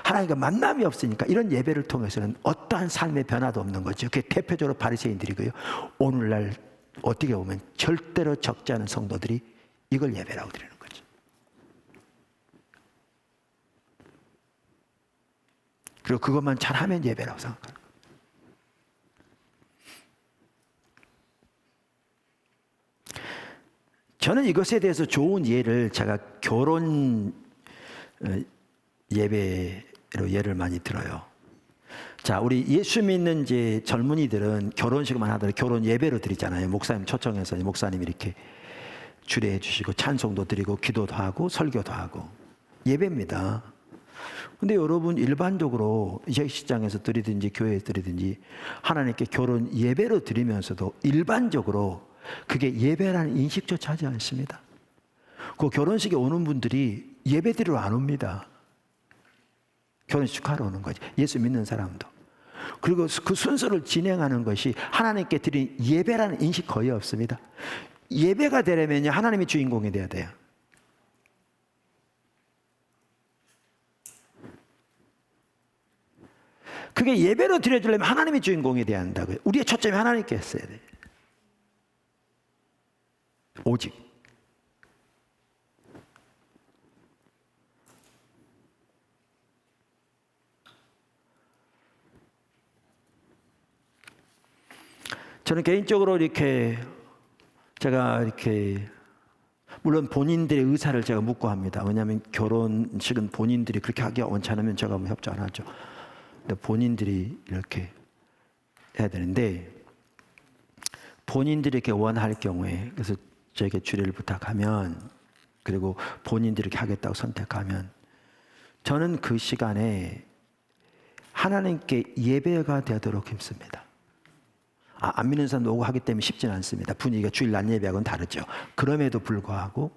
S1: 하나님과 만남이 없으니까 이런 예배를 통해서는 어떠한 삶의 변화도 없는 거죠. 그게 대표적으로 바리새인들이고요. 오늘날 어떻게 보면 절대로 적지 않은 성도들이 이걸 예배라고 드리는 거죠. 그리고 그것만 잘하면 예배라고 생각하는 거예요. 저는 이것에 대해서 좋은 예를 제가 결혼 예배로 예를 많이 들어요. 자, 우리 예수 믿는 이제 젊은이들은 결혼식만 하더라도 결혼 예배로 드리잖아요. 목사님 초청해서 목사님이 이렇게 주례해 주시고 찬송도 드리고 기도도 하고 설교도 하고 예배입니다. 근데 여러분 일반적으로 시장에서 드리든지 교회에서 드리든지 하나님께 결혼 예배로 드리면서도 일반적으로 그게 예배라는 인식조차 하지 않습니다. 그 결혼식에 오는 분들이 예배 드리러 안 옵니다. 결혼식 축하하러 오는 거지. 예수 믿는 사람도. 그리고 그 순서를 진행하는 것이 하나님께 드린 예배라는 인식 거의 없습니다. 예배가 되려면 하나님이 주인공이 돼야 돼요. 그게 예배로 드려주려면 하나님이 주인공이 돼야 한다고요. 우리의 초점이 하나님께 했어야 돼요. 오직. 저는 개인적으로 제가 물론 본인들의 의사를 제가 묻고 합니다. 왜냐하면 결혼식은 본인들이 그렇게 하기 원치 않으면 제가 협조 안 하죠. 근데 본인들이 이렇게 해야 되는데 본인들이 이렇게 원할 경우에 그래서 저에게 주례를 부탁하면 그리고 본인들이 이렇게 하겠다고 선택하면 저는 그 시간에 하나님께 예배가 되도록 힘씁니다. 안 믿는 사람도 오고 하기 때문에 쉽지는 않습니다. 분위기가 주일 낮 예배하고는 다르죠. 그럼에도 불구하고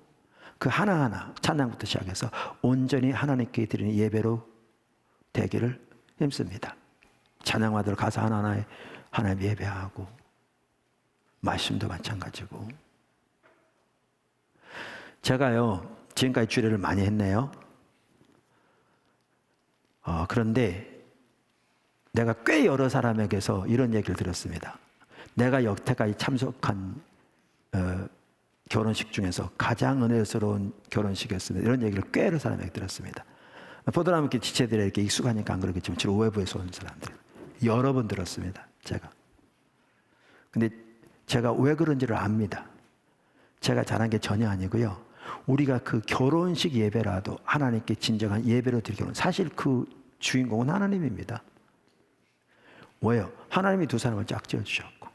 S1: 그 하나하나 찬양부터 시작해서 온전히 하나님께 드리는 예배로 되기를 힘씁니다. 찬양화들 가서 하나하나 하나님 예배하고 말씀도 마찬가지고 제가요, 지금까지 주례를 많이 했네요. 그런데 내가 꽤 여러 사람에게서 이런 얘기를 들었습니다. 내가 여태까지 참석한 결혼식 중에서 가장 은혜스러운 결혼식이었습니다. 이런 얘기를 꽤 여러 사람에게 들었습니다. 포도나무 이렇게 지체들에 이렇게 익숙하니까 안 그러겠지만 주로 외부에서 온 사람들 여러 번 들었습니다. 제가. 근데 제가 왜 그런지를 압니다. 제가 잘한 게 전혀 아니고요. 우리가 그 결혼식 예배라도 하나님께 진정한 예배로 드리기로는 사실 그 주인공은 하나님입니다. 왜요? 하나님이 두 사람을 짝지어 주셨고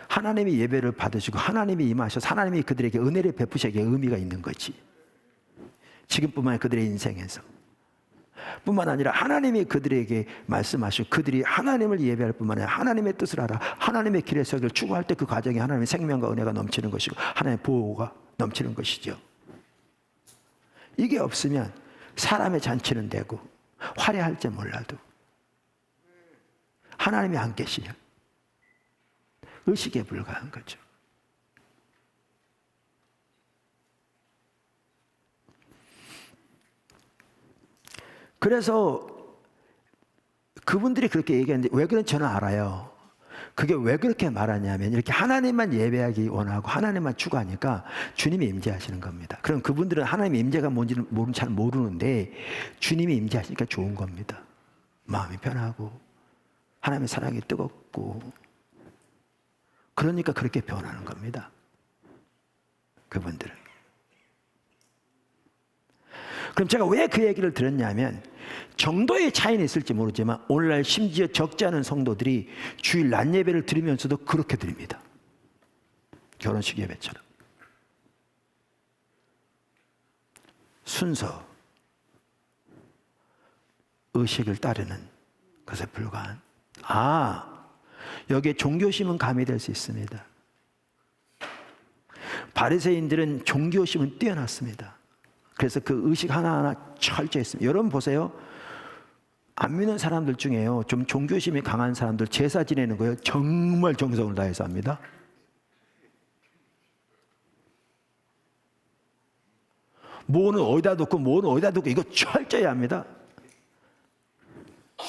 S1: 하나님이 예배를 받으시고 하나님이 임하셔서 하나님이 그들에게 은혜를 베푸시기에 의미가 있는 거지. 지금뿐만 아니라 그들의 인생에서 뿐만 아니라 하나님이 그들에게 말씀하시고 그들이 하나님을 예배할 뿐만 아니라 하나님의 뜻을 알아 하나님의 길의 서기를 추구할 때 그 과정에 하나님의 생명과 은혜가 넘치는 것이고 하나님의 보호가 넘치는 것이죠. 이게 없으면 사람의 잔치는 되고 화려할지 몰라도 하나님이 안 계시면 의식에 불과한 거죠. 그래서 그분들이 그렇게 얘기하는데 왜 그런지 저는 알아요. 그게 왜 그렇게 말하냐면 이렇게 하나님만 예배하기 원하고 하나님만 추구하니까 주님이 임재하시는 겁니다. 그럼 그분들은 하나님의 임재가 뭔지는 잘 모르는데 주님이 임재하시니까 좋은 겁니다. 마음이 편하고 하나님의 사랑이 뜨겁고 그러니까 그렇게 변하는 겁니다. 그분들은. 그럼 제가 왜 그 얘기를 들었냐면 정도의 차이는 있을지 모르지만 오늘날 심지어 적지 않은 성도들이 주일 낮 예배를 드리면서도 그렇게 드립니다. 결혼식 예배처럼. 순서, 의식을 따르는 것에 불과한 여기에 종교심은 가미될 수 있습니다. 바리새인들은 종교심은 뛰어났습니다. 그래서 그 의식 하나하나 철저히 했습니다. 여러분 보세요. 안 믿는 사람들 중에요. 좀 종교심이 강한 사람들 제사 지내는 거예요. 정말 정성을 다해서 합니다. 뭐는 어디다 놓고 뭐는 어디다 놓고 이거 철저히 합니다.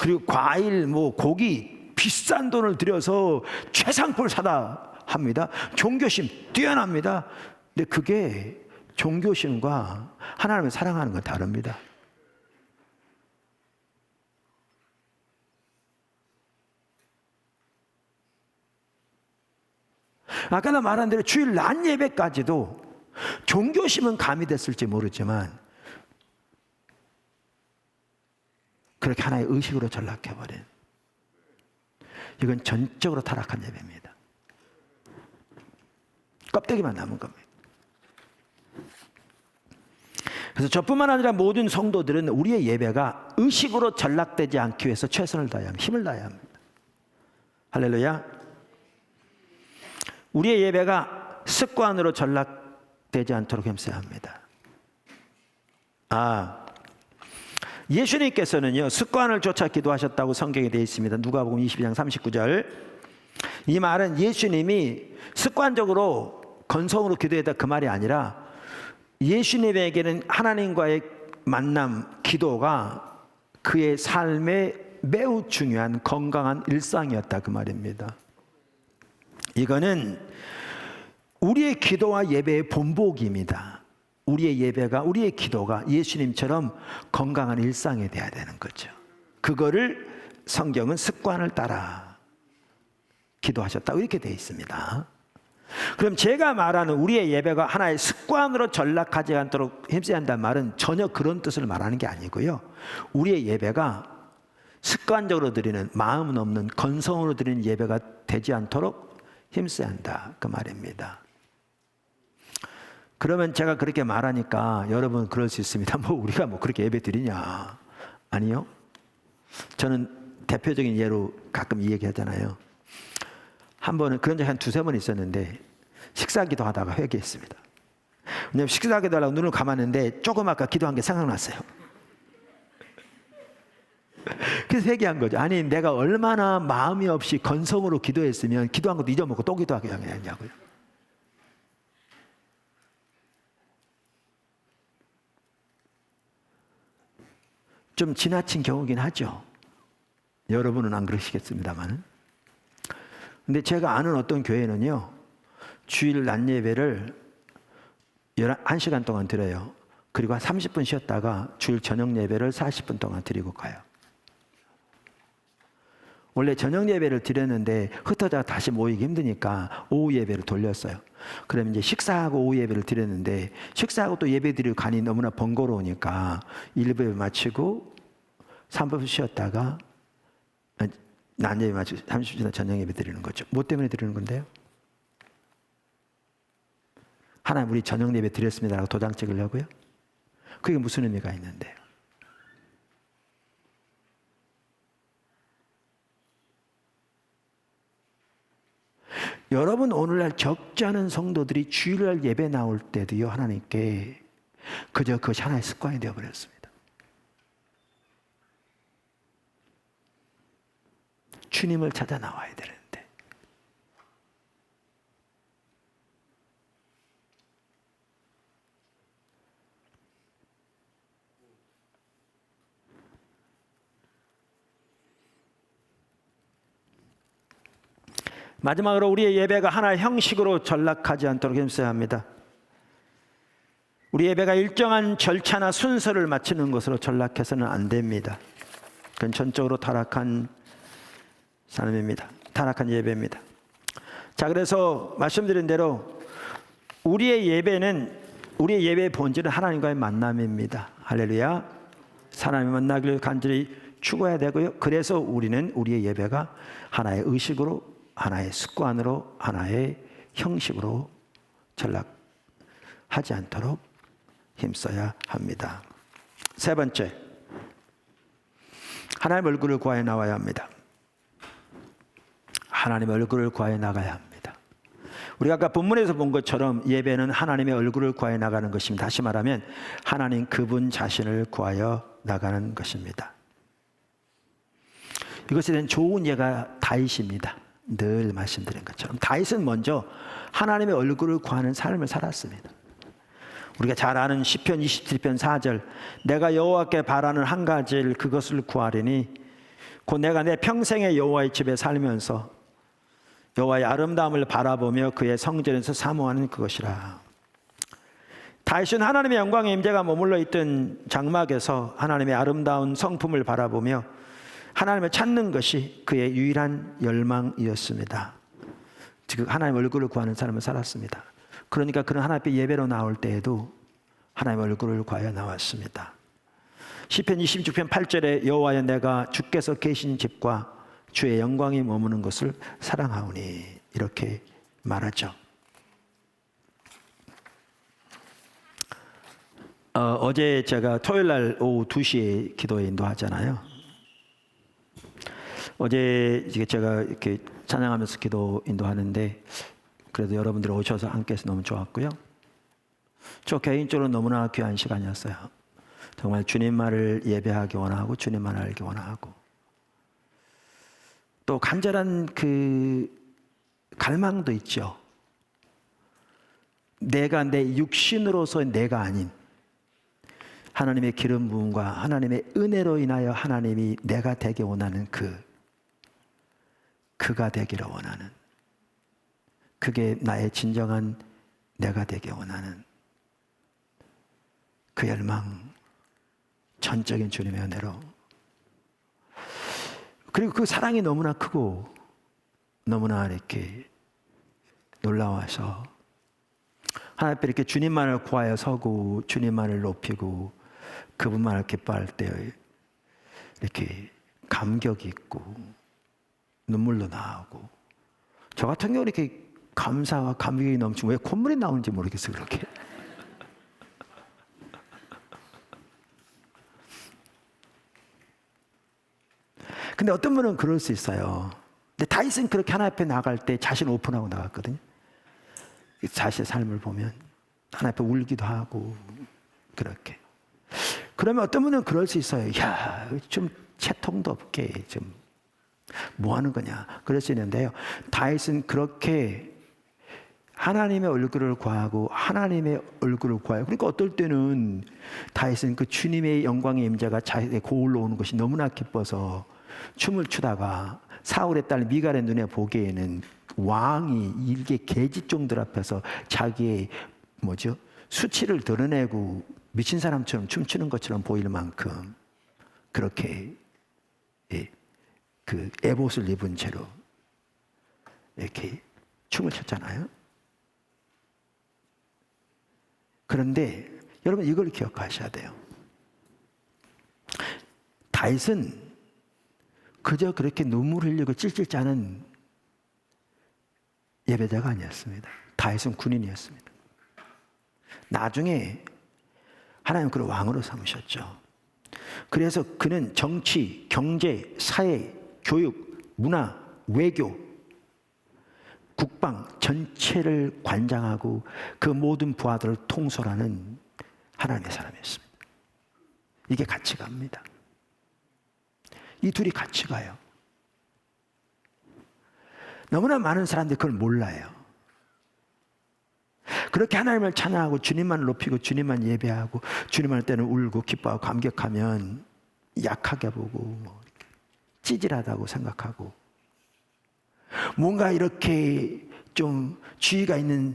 S1: 그리고 과일, 고기 비싼 돈을 들여서 최상품을 사다 합니다. 종교심 뛰어납니다. 근데 그게 종교심과 하나님을 사랑하는 건 다릅니다. 아까 나 말한 대로 주일 낮 예배까지도 종교심은 가미됐을지 모르지만 그렇게 하나의 의식으로 전락해버린 이건 전적으로 타락한 예배입니다. 껍데기만 남은 겁니다. 그래서 저뿐만 아니라 모든 성도들은 우리의 예배가 의식으로 전락되지 않기 위해서 최선을 다해야 합니다. 힘을 다해야 합니다. 할렐루야. 우리의 예배가 습관으로 전락되지 않도록 힘써야 합니다. 예수님께서는요 습관을 쫓아 기도하셨다고 성경에 되어 있습니다. 누가복음 22장 39절. 이 말은 예수님이 습관적으로 건성으로 기도했다 그 말이 아니라 예수님에게는 하나님과의 만남, 기도가 그의 삶의 매우 중요한 건강한 일상이었다 그 말입니다. 이거는 우리의 기도와 예배의 본보기입니다. 우리의 예배가, 우리의 기도가 예수님처럼 건강한 일상이 돼야 되는 거죠. 그거를 성경은 습관을 따라 기도하셨다고 이렇게 되어 있습니다. 그럼 제가 말하는 우리의 예배가 하나의 습관으로 전락하지 않도록 힘써야 한다는 말은 전혀 그런 뜻을 말하는 게 아니고요. 우리의 예배가 습관적으로 드리는 마음 없는 건성으로 드리는 예배가 되지 않도록 힘써야 한다 그 말입니다. 그러면 제가 그렇게 말하니까 여러분 그럴 수 있습니다. 우리가 그렇게 예배 드리냐? 아니요. 저는 대표적인 예로 가끔 이 얘기 하잖아요. 한 번은 그런 적이 한 두세 번 있었는데 식사 기도하다가 회개했습니다. 왜냐하면 식사 기도하려고 눈을 감았는데 조금 아까 기도한 게 생각났어요. 그래서 회개한 거죠. 아니 내가 얼마나 마음이 없이 건성으로 기도했으면 기도한 것도 잊어먹고 또 기도하게 하냐고요. 좀 지나친 경우긴 하죠. 여러분은 안 그러시겠습니다만. 근데 제가 아는 어떤 교회는요, 주일 낮 예배를 1시간 동안 드려요. 그리고 한 30분 쉬었다가 주일 저녁 예배를 40분 동안 드리고 가요. 원래 저녁 예배를 드렸는데 흩어져 다시 모이기 힘드니까 오후 예배를 돌렸어요. 그러면 이제 식사하고 오후 예배를 드렸는데, 식사하고 또 예배 드리고 가니 너무나 번거로우니까 1부 예배 마치고 3부 쉬었다가 낮 예배 마치고 30분 저녁 예배 드리는 거죠. 뭐 때문에 드리는 건데요? 하나님 우리 저녁 예배 드렸습니다라고 도장 찍으려고요? 그게 무슨 의미가 있는데요? 여러분, 오늘날 적지 않은 성도들이 주일날 예배 나올 때도요, 하나님께 그저 그것이 하나의 습관이 되어버렸습니다. 주님을 찾아 나와야 되는데. 마지막으로 우리의 예배가 하나의 형식으로 전락하지 않도록 힘써야 합니다. 우리 예배가 일정한 절차나 순서를 맞추는 것으로 전락해서는 안 됩니다. 그건 전적으로 타락한 삶입니다. 타락한 예배입니다. 자, 그래서 말씀드린 대로 우리의 예배의 본질은 하나님과의 만남입니다. 할렐루야. 하나님을 만나기를 간절히 추구해야 되고요. 그래서 우리는 우리의 예배가 하나의 의식으로, 하나의 습관으로, 하나의 형식으로 전락하지 않도록 힘써야 합니다. 세 번째, 하나님 얼굴을 구하여 나와야 합니다. 하나님의 얼굴을 구하여 나가야 합니다. 우리가 아까 본문에서 본 것처럼 예배는 하나님의 얼굴을 구하여 나가는 것입니다. 다시 말하면 하나님 그분 자신을 구하여 나가는 것입니다. 이것에 대한 좋은 예가 다윗입니다. 늘 말씀드린 것처럼 다윗은 먼저 하나님의 얼굴을 구하는 삶을 살았습니다. 우리가 잘 아는 시편 27편 4절, 내가 여호와께 바라는 한 가지를 그것을 구하리니 곧 내가 내 평생에 여호와의 집에 살면서 여호와의 아름다움을 바라보며 그의 성전에서 사모하는 그것이라. 다윗은 하나님의 영광의 임재가 머물러 있던 장막에서 하나님의 아름다운 성품을 바라보며 하나님을 찾는 것이 그의 유일한 열망이었습니다. 즉 하나님 얼굴을 구하는 삶을 살았습니다. 그러니까 그는 하나님 앞에 예배로 나올 때에도 하나님 얼굴을 구하여 나왔습니다. 시편 26편 8절에 여호와여 내가 주께서 계신 집과 주의 영광이 머무는 것을 사랑하오니 이렇게 말하죠. 어제 제가 토요일날 오후 2시에 기도회 인도하잖아요. 어제 제가 이렇게 찬양하면서 기도 인도하는데 그래도 여러분들이 오셔서 함께해서 너무 좋았고요. 저 개인적으로 너무나 귀한 시간이었어요. 정말 주님만을 예배하기 원하고 주님만을 알기 원하고 또 간절한 그 갈망도 있죠. 내가 내 육신으로서 내가 아닌 하나님의 기름 부음과 하나님의 은혜로 인하여 하나님이 내가 되게 원하는 그가 되기를 원하는, 그게 나의 진정한 내가 되게 원하는 그 열망, 전적인 주님의 은혜로, 그리고 그 사랑이 너무나 크고 너무나 이렇게 놀라워서 하나님 앞에 이렇게 주님만을 구하여 서고 주님만을 높이고 그분만을 기뻐할 때 이렇게 감격이 있고 눈물도 나오고, 저 같은 경우는 이렇게 감사와 감격이 넘치고 왜 콧물이 나오는지 모르겠어요. 그렇게 근데 어떤 분은 그럴 수 있어요. 근데 다윗은 그렇게 하나님 앞에 나갈 때 자신 오픈하고 나갔거든요. 자신의 삶을 보면 하나님 앞에 울기도 하고 그렇게. 그러면 어떤 분은 그럴 수 있어요. 야, 좀 채통도 없게 좀 뭐 하는 거냐 그럴 수 있는데요. 다윗은 그렇게 하나님의 얼굴을 구하고 하나님의 얼굴을 구하여. 그러니까 어떨 때는 다윗은 그 주님의 영광의 임재가 자기에게 거울로 오는 것이 너무나 기뻐서 춤을 추다가 사울의 딸 미갈의 눈에 보기에는 왕이 일개 계집종들 앞에서 자기의 수치를 드러내고 미친 사람처럼 춤추는 것처럼 보일 만큼 그렇게 그 에봇을 입은 채로 이렇게 춤을 췄잖아요. 그런데 여러분 이걸 기억하셔야 돼요. 다윗은 그저 그렇게 눈물 흘리고 찔찔 짜는 예배자가 아니었습니다. 다윗은 군인이었습니다. 나중에 하나님 그를 왕으로 삼으셨죠. 그래서 그는 정치, 경제, 사회, 교육, 문화, 외교, 국방 전체를 관장하고 그 모든 부하들을 통솔하는 하나님의 사람이었습니다. 이게 같이 갑니다. 이 둘이 같이 가요. 너무나 많은 사람들이 그걸 몰라요. 그렇게 하나님을 찬양하고 주님만 높이고 주님만 예배하고 주님만 할 때는 울고 기뻐하고 감격하면 약하게 보고 찌질하다고 생각하고 뭔가 이렇게 좀 지위가 있는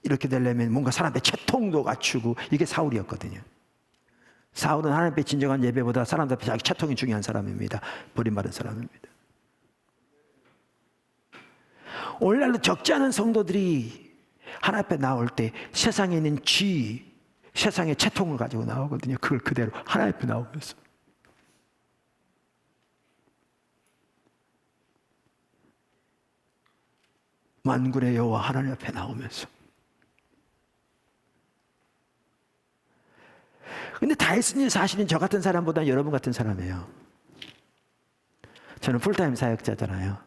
S1: 이렇게 되려면 뭔가 사람의 채통도 갖추고 이게 사울이었거든요. 사울은 하나님 앞에 진정한 예배보다 사람들 앞에 자기 채통이 중요한 사람입니다. 버림받은 사람입니다. 오늘날도 적지 않은 성도들이 하나님 앞에 나올 때 세상에 있는 지위, 세상의 채통을 가지고 나오거든요. 그걸 그대로 하나님 앞에 나오면서. 만군의 여호와 하나님 앞에 나오면서. 근데 다윗은 사실은 저 같은 사람보다 여러분 같은 사람이에요. 저는 풀타임 사역자잖아요.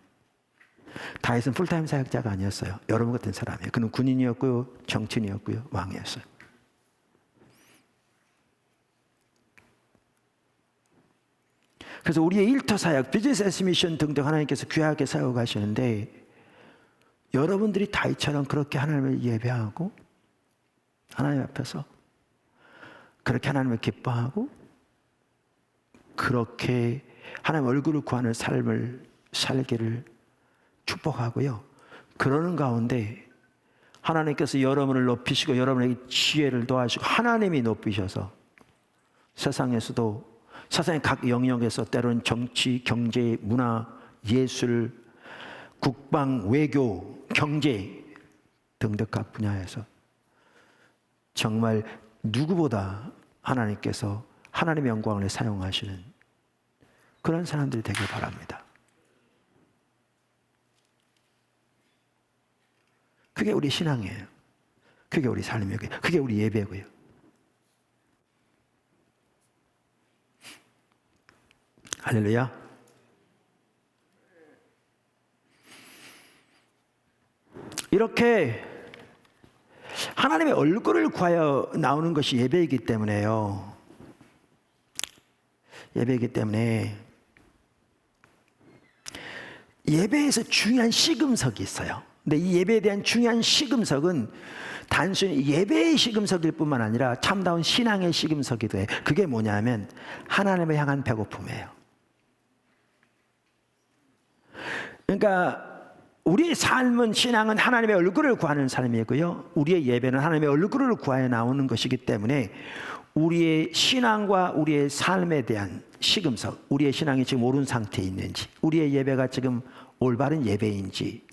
S1: 다윗은 풀타임 사역자가 아니었어요. 여러분 같은 사람이에요. 그는 군인이었고요, 정치인이었고요, 왕이었어요. 그래서 우리의 일터 사역, 비즈니스 에스 미션 등등 하나님께서 귀하게 사역하시는데 여러분들이 다윗처럼 그렇게 하나님을 예배하고 하나님 앞에서 그렇게 하나님을 기뻐하고 그렇게 하나님 얼굴을 구하는 삶을 살기를 축복하고요. 그러는 가운데 하나님께서 여러분을 높이시고 여러분에게 지혜를 더하시고 하나님이 높이셔서 세상에서도 세상의 각 영역에서 때로는 정치, 경제, 문화, 예술, 국방, 외교, 경제 등등 각 분야에서 정말 누구보다 하나님께서 하나님의 영광을 사용하시는 그런 사람들이 되길 바랍니다. 그게 우리 신앙이에요. 그게 우리 삶이고요. 그게 우리 예배고요. 할렐루야. 이렇게 하나님의 얼굴을 구하여 나오는 것이 예배이기 때문에요. 예배이기 때문에 예배에서 중요한 시금석이 있어요. 근데 이 예배에 대한 중요한 시금석은 단순히 예배의 시금석일 뿐만 아니라 참다운 신앙의 시금석이기도 해요. 그게 뭐냐면 하나님을 향한 배고픔이에요. 그러니까 우리의 삶은 신앙은 하나님의 얼굴을 구하는 삶이고요. 우리의 예배는 하나님의 얼굴을 구하여 나오는 것이기 때문에 우리의 신앙과 우리의 삶에 대한 시금석, 우리의 신앙이 지금 옳은 상태에 있는지, 우리의 예배가 지금 올바른 예배인지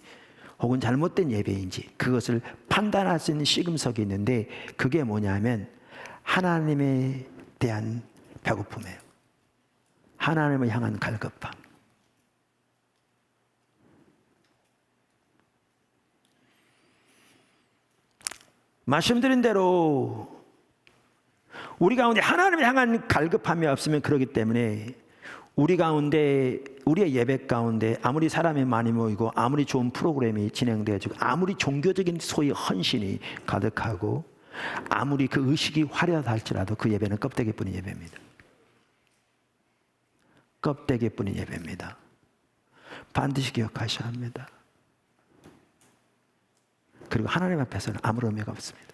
S1: 혹은 잘못된 예배인지 그것을 판단할 수 있는 시금석이 있는데 그게 뭐냐면 하나님에 대한 배고픔이에요. 하나님을 향한 갈급함. 말씀드린 대로 우리 가운데 하나님을 향한 갈급함이 없으면 그러기 때문에 우리 가운데 우리의 예배 가운데 아무리 사람이 많이 모이고 아무리 좋은 프로그램이 진행되어지고 아무리 종교적인 소위 헌신이 가득하고 아무리 그 의식이 화려하다 할지라도 그 예배는 껍데기뿐인 예배입니다. 껍데기뿐인 예배입니다. 반드시 기억하셔야 합니다. 그리고 하나님 앞에서는 아무런 의미가 없습니다.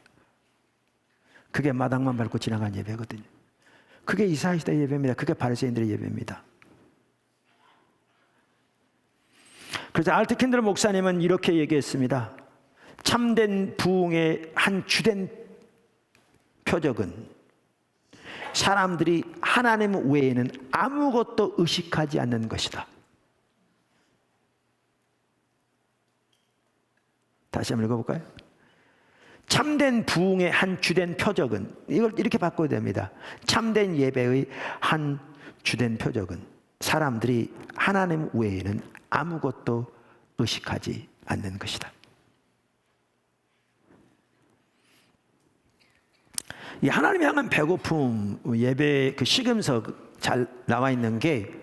S1: 그게 마당만 밟고 지나간 예배거든요. 그게 이스라엘 시대 예배입니다. 그게 바리새인들의 예배입니다. 그래서 알트 킨들 목사님은 이렇게 얘기했습니다. 참된 부흥의 한 주된 표적은 사람들이 하나님 외에는 아무것도 의식하지 않는 것이다. 다시 한번 읽어볼까요? 참된 부흥의 한 주된 표적은, 이걸 이렇게 바꿔야 됩니다. 참된 예배의 한 주된 표적은 사람들이 하나님 외에는 아무것도 의식하지 않는 것이다. 이 하나님 향한 배고픔 예배 그 시금서 잘 나와 있는 게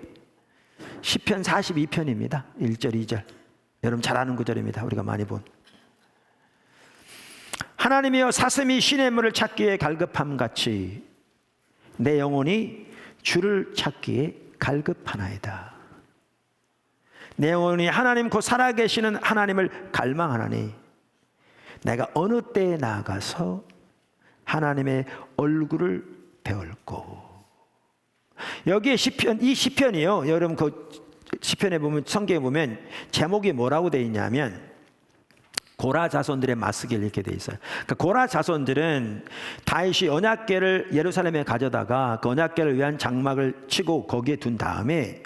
S1: 시편 42편입니다. 1절, 2절. 여러분 잘 아는 구절입니다. 우리가 많이 본. 하나님이여 사슴이 시냇물을 찾기에 갈급함 같이 내 영혼이 주를 찾기에 갈급하나이다. 내 영혼이 하나님 곧 살아계시는 하나님을 갈망하나니 내가 어느 때에 나아가서 하나님의 얼굴을 배울고. 여기에 시편, 이 시편이요, 여러분 그 시편에 보면, 성경에 보면 제목이 뭐라고 되어 있냐면 고라 자손들의 맞서기를 이렇게 돼 있어요. 그러니까 고라 자손들은 다윗이 언약궤를 예루살렘에 가져다가 그 언약궤를 위한 장막을 치고 거기에 둔 다음에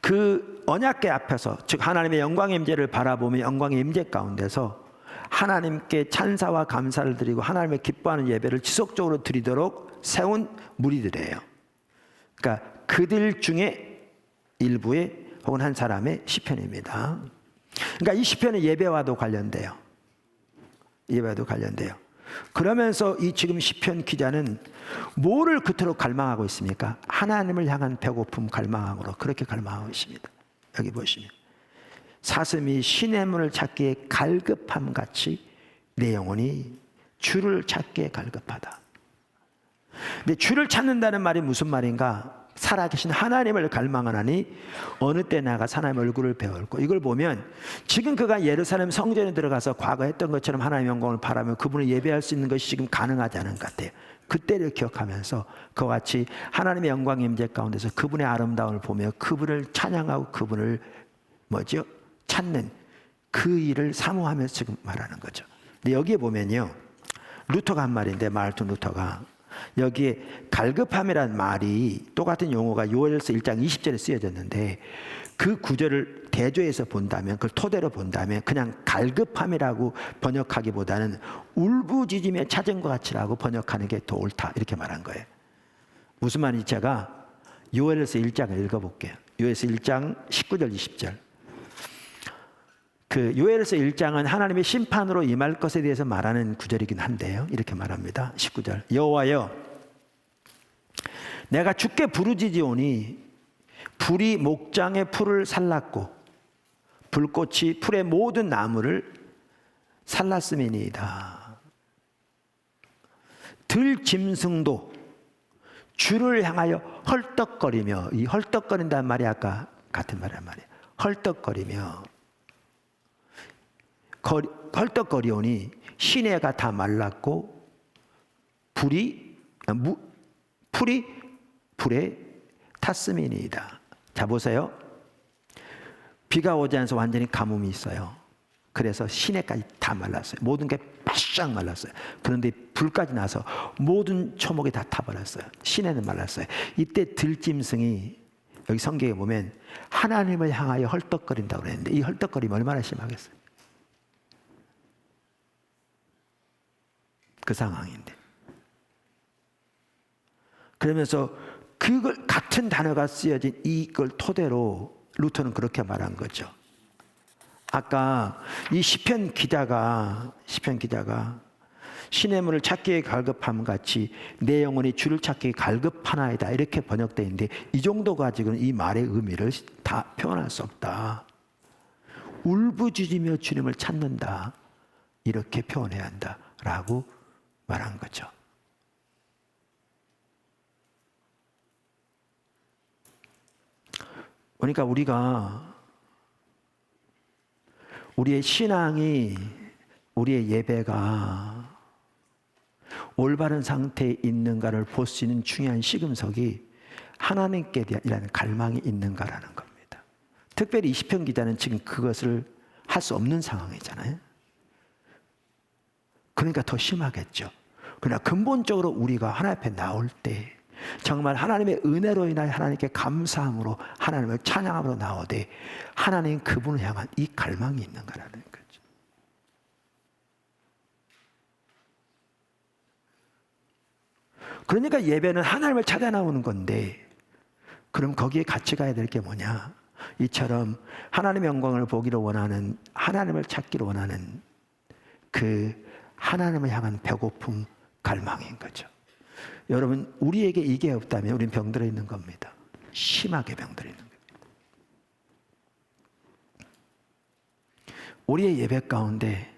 S1: 그 언약궤 앞에서, 즉 하나님의 영광의 임재를 바라보며 영광의 임재 가운데서 하나님께 찬사와 감사를 드리고 하나님을 기뻐하는 예배를 지속적으로 드리도록 세운 무리들이에요. 그러니까 그들 중에 일부의 혹은 한 사람의 시편입니다. 그러니까 이 시편은 예배와도 관련돼요. 예배와도 관련돼요. 그러면서 이 지금 시편 기자는 뭐를 그토록 갈망하고 있습니까? 하나님을 향한 배고픔 갈망으로 그렇게 갈망하고 있습니다. 여기 보시면 사슴이 시냇물을 찾기에 갈급함 같이 내 영혼이 주를 찾기에 갈급하다. 근데 주를 찾는다는 말이 무슨 말인가? 살아계신 하나님을 갈망하나니 어느 때 나가 하나님 얼굴을 배울고. 이걸 보면 지금 그가 예루살렘 성전에 들어가서 과거 했던 것처럼 하나님의 영광을 바라며 그분을 예배할 수 있는 것이 지금 가능하지 않은 것 같아요. 그때를 기억하면서 그와 같이 하나님의 영광의 임재 가운데서 그분의 아름다움을 보며 그분을 찬양하고 그분을 뭐죠? 찾는 그 일을 사모하면서 지금 말하는 거죠. 근데 여기에 보면요, 루터가 한 말인데, 마르틴 루터가 여기에 갈급함이란 말이 똑같은 용어가 요엘서 1장 20절에 쓰여졌는데 그 구절을 대조해서 본다면, 그걸 토대로 본다면 그냥 갈급함이라고 번역하기보다는 울부짖으며 찾은 것 같이라고 번역하는 게 더 옳다, 이렇게 말한 거예요. 무슨 말인지 제가 요엘서 1장을 읽어볼게요. 요엘서 1장 19절 20절. 그 요엘서 1장은 하나님의 심판으로 임할 것에 대해서 말하는 구절이긴 한데요, 이렇게 말합니다. 19절. 여호와여 내가 주께 부르짖으오니 불이 목장의 풀을 살랐고 불꽃이 풀의 모든 나무를 살랐음이니이다. 들짐승도 주를 향하여 헐떡거리며, 이 헐떡거린다는 말이 아까 같은 말이란 말이에요. 헐떡거리며 헐떡거리오니 시내가 다 말랐고 풀이 불에 탔음이니이다. 자 보세요. 비가 오지 않아서 완전히 가뭄이 있어요. 그래서 시내까지 다 말랐어요. 모든 게 바싹 말랐어요. 그런데 불까지 나서 모든 초목이 다 타버렸어요. 시내는 말랐어요. 이때 들짐승이 여기 성경에 보면 하나님을 향하여 헐떡거린다고 그랬는데 이 헐떡거림이 얼마나 심하겠어요. 그 상황인데. 그러면서 그걸 같은 단어가 쓰여진 이걸 토대로 루터는 그렇게 말한 거죠. 아까 이 시편 기자가 시냇물을 찾기에 갈급함 같이 내 영혼이 주를 찾기에 갈급하나이다, 이렇게 번역되어 있는데 이 정도 가지고는 이 말의 의미를 다 표현할 수 없다. 울부짖으며 주님을 찾는다, 이렇게 표현해야 한다라고 말한 거죠. 그러니까 우리가 우리의 신앙이 우리의 예배가 올바른 상태에 있는가를 볼 수 있는 중요한 시금석이 하나님께 대한 갈망이 있는가라는 겁니다. 특별히 이시편 기자는 지금 그것을 할 수 없는 상황이잖아요. 그러니까 더 심하겠죠. 그러나 근본적으로 우리가 하나님 앞에 나올 때 정말 하나님의 은혜로 인하여 하나님께 감사함으로 하나님을 찬양함으로 나오되 하나님 그분을 향한 이 갈망이 있는가라는 거죠. 그러니까 예배는 하나님을 찾아 나오는 건데 그럼 거기에 같이 가야 될 게 뭐냐? 이처럼 하나님의 영광을 보기를 원하는, 하나님을 찾기를 원하는 그 하나님을 향한 배고픔, 갈망인 거죠. 여러분, 우리에게 이게 없다면 우리는 병들어 있는 겁니다. 심하게 병들어 있는 겁니다. 우리의 예배 가운데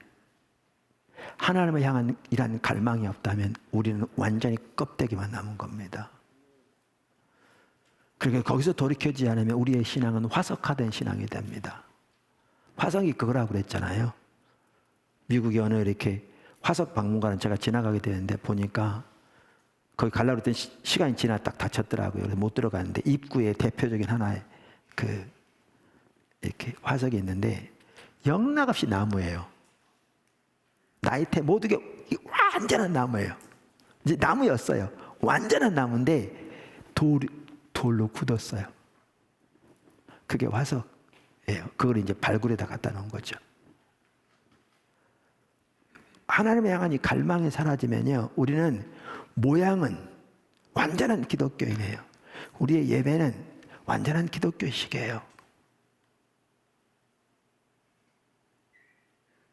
S1: 하나님을 향한 이런 갈망이 없다면 우리는 완전히 껍데기만 남은 겁니다. 그러니까 거기서 돌이켜지지 않으면 우리의 신앙은 화석화된 신앙이 됩니다. 화석이 그거라고 그랬잖아요. 미국에 어느 이렇게 화석 박물관을 제가 지나가게 되는데 보니까 거기 가려고 했더니 시간이 지나 딱 닫혔더라고요. 그래서 못 들어갔는데 입구에 대표적인 하나의 그 이렇게 화석이 있는데 영락없이 나무예요. 나이테 모든 게 완전한 나무예요. 이제 나무였어요. 완전한 나무인데 돌로 굳었어요. 그게 화석이에요. 그걸 이제 발굴에다 갖다 놓은 거죠. 하나님을 향한 이 갈망이 사라지면요, 우리는 모양은 완전한 기독교인이에요. 우리의 예배는 완전한 기독교식이에요.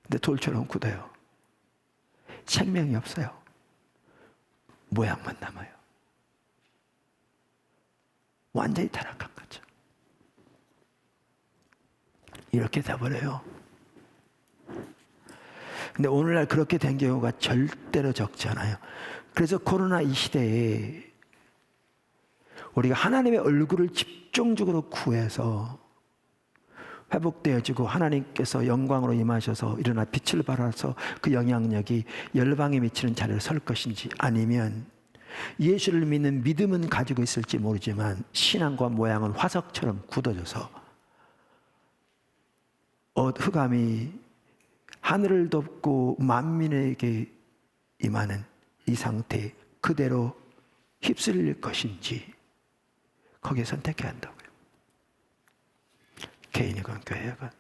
S1: 근데 돌처럼 굳어요. 생명이 없어요. 모양만 남아요. 완전히 타락한 거죠. 이렇게 돼버려요. 근데 오늘날 그렇게 된 경우가 절대로 적지 않아요. 그래서 코로나 이 시대에 우리가 하나님의 얼굴을 집중적으로 구해서 회복되어지고 하나님께서 영광으로 임하셔서 일어나 빛을 발하서 그 영향력이 열방에 미치는 자리를 설 것인지, 아니면 예수를 믿는 믿음은 가지고 있을지 모르지만 신앙과 모양은 화석처럼 굳어져서 흑암이 하늘을 덮고 만민에게 임하는 이 상태 그대로 휩쓸릴 것인지 거기에 선택해야 한다고요. 개인이건 교회건.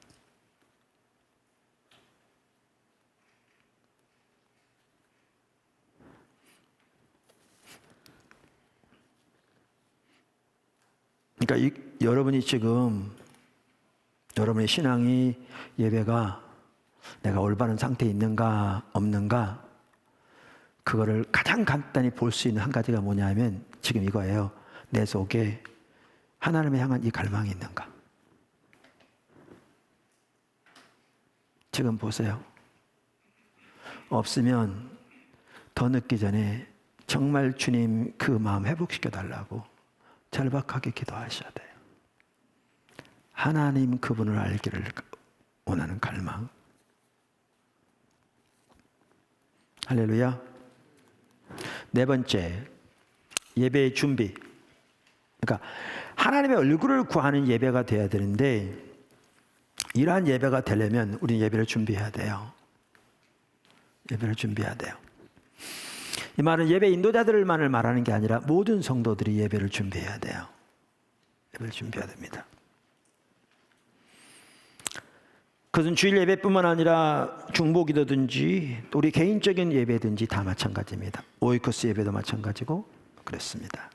S1: 그러니까 여러분이 지금 여러분의 신앙이, 예배가 내가 올바른 상태에 있는가 없는가, 그거를 가장 간단히 볼 수 있는 한 가지가 뭐냐면 지금 이거예요. 내 속에 하나님을 향한 이 갈망이 있는가. 지금 보세요. 없으면 더 늦기 전에 정말 주님 그 마음 회복시켜 달라고 절박하게 기도하셔야 돼요. 하나님 그분을 알기를 원하는 갈망. 할렐루야. 네 번째, 예배의 준비. 그러니까 하나님의 얼굴을 구하는 예배가 돼야 되는데, 이러한 예배가 되려면 우리는 예배를 준비해야 돼요. 예배를 준비해야 돼요. 이 말은 예배 인도자들만을 말하는 게 아니라 모든 성도들이 예배를 준비해야 돼요. 예배를 준비해야 됩니다. 그것은 주일 예배뿐만 아니라 중보기도든지 우리 개인적인 예배든지 다 마찬가지입니다. 오이코스 예배도 마찬가지고 그렇습니다.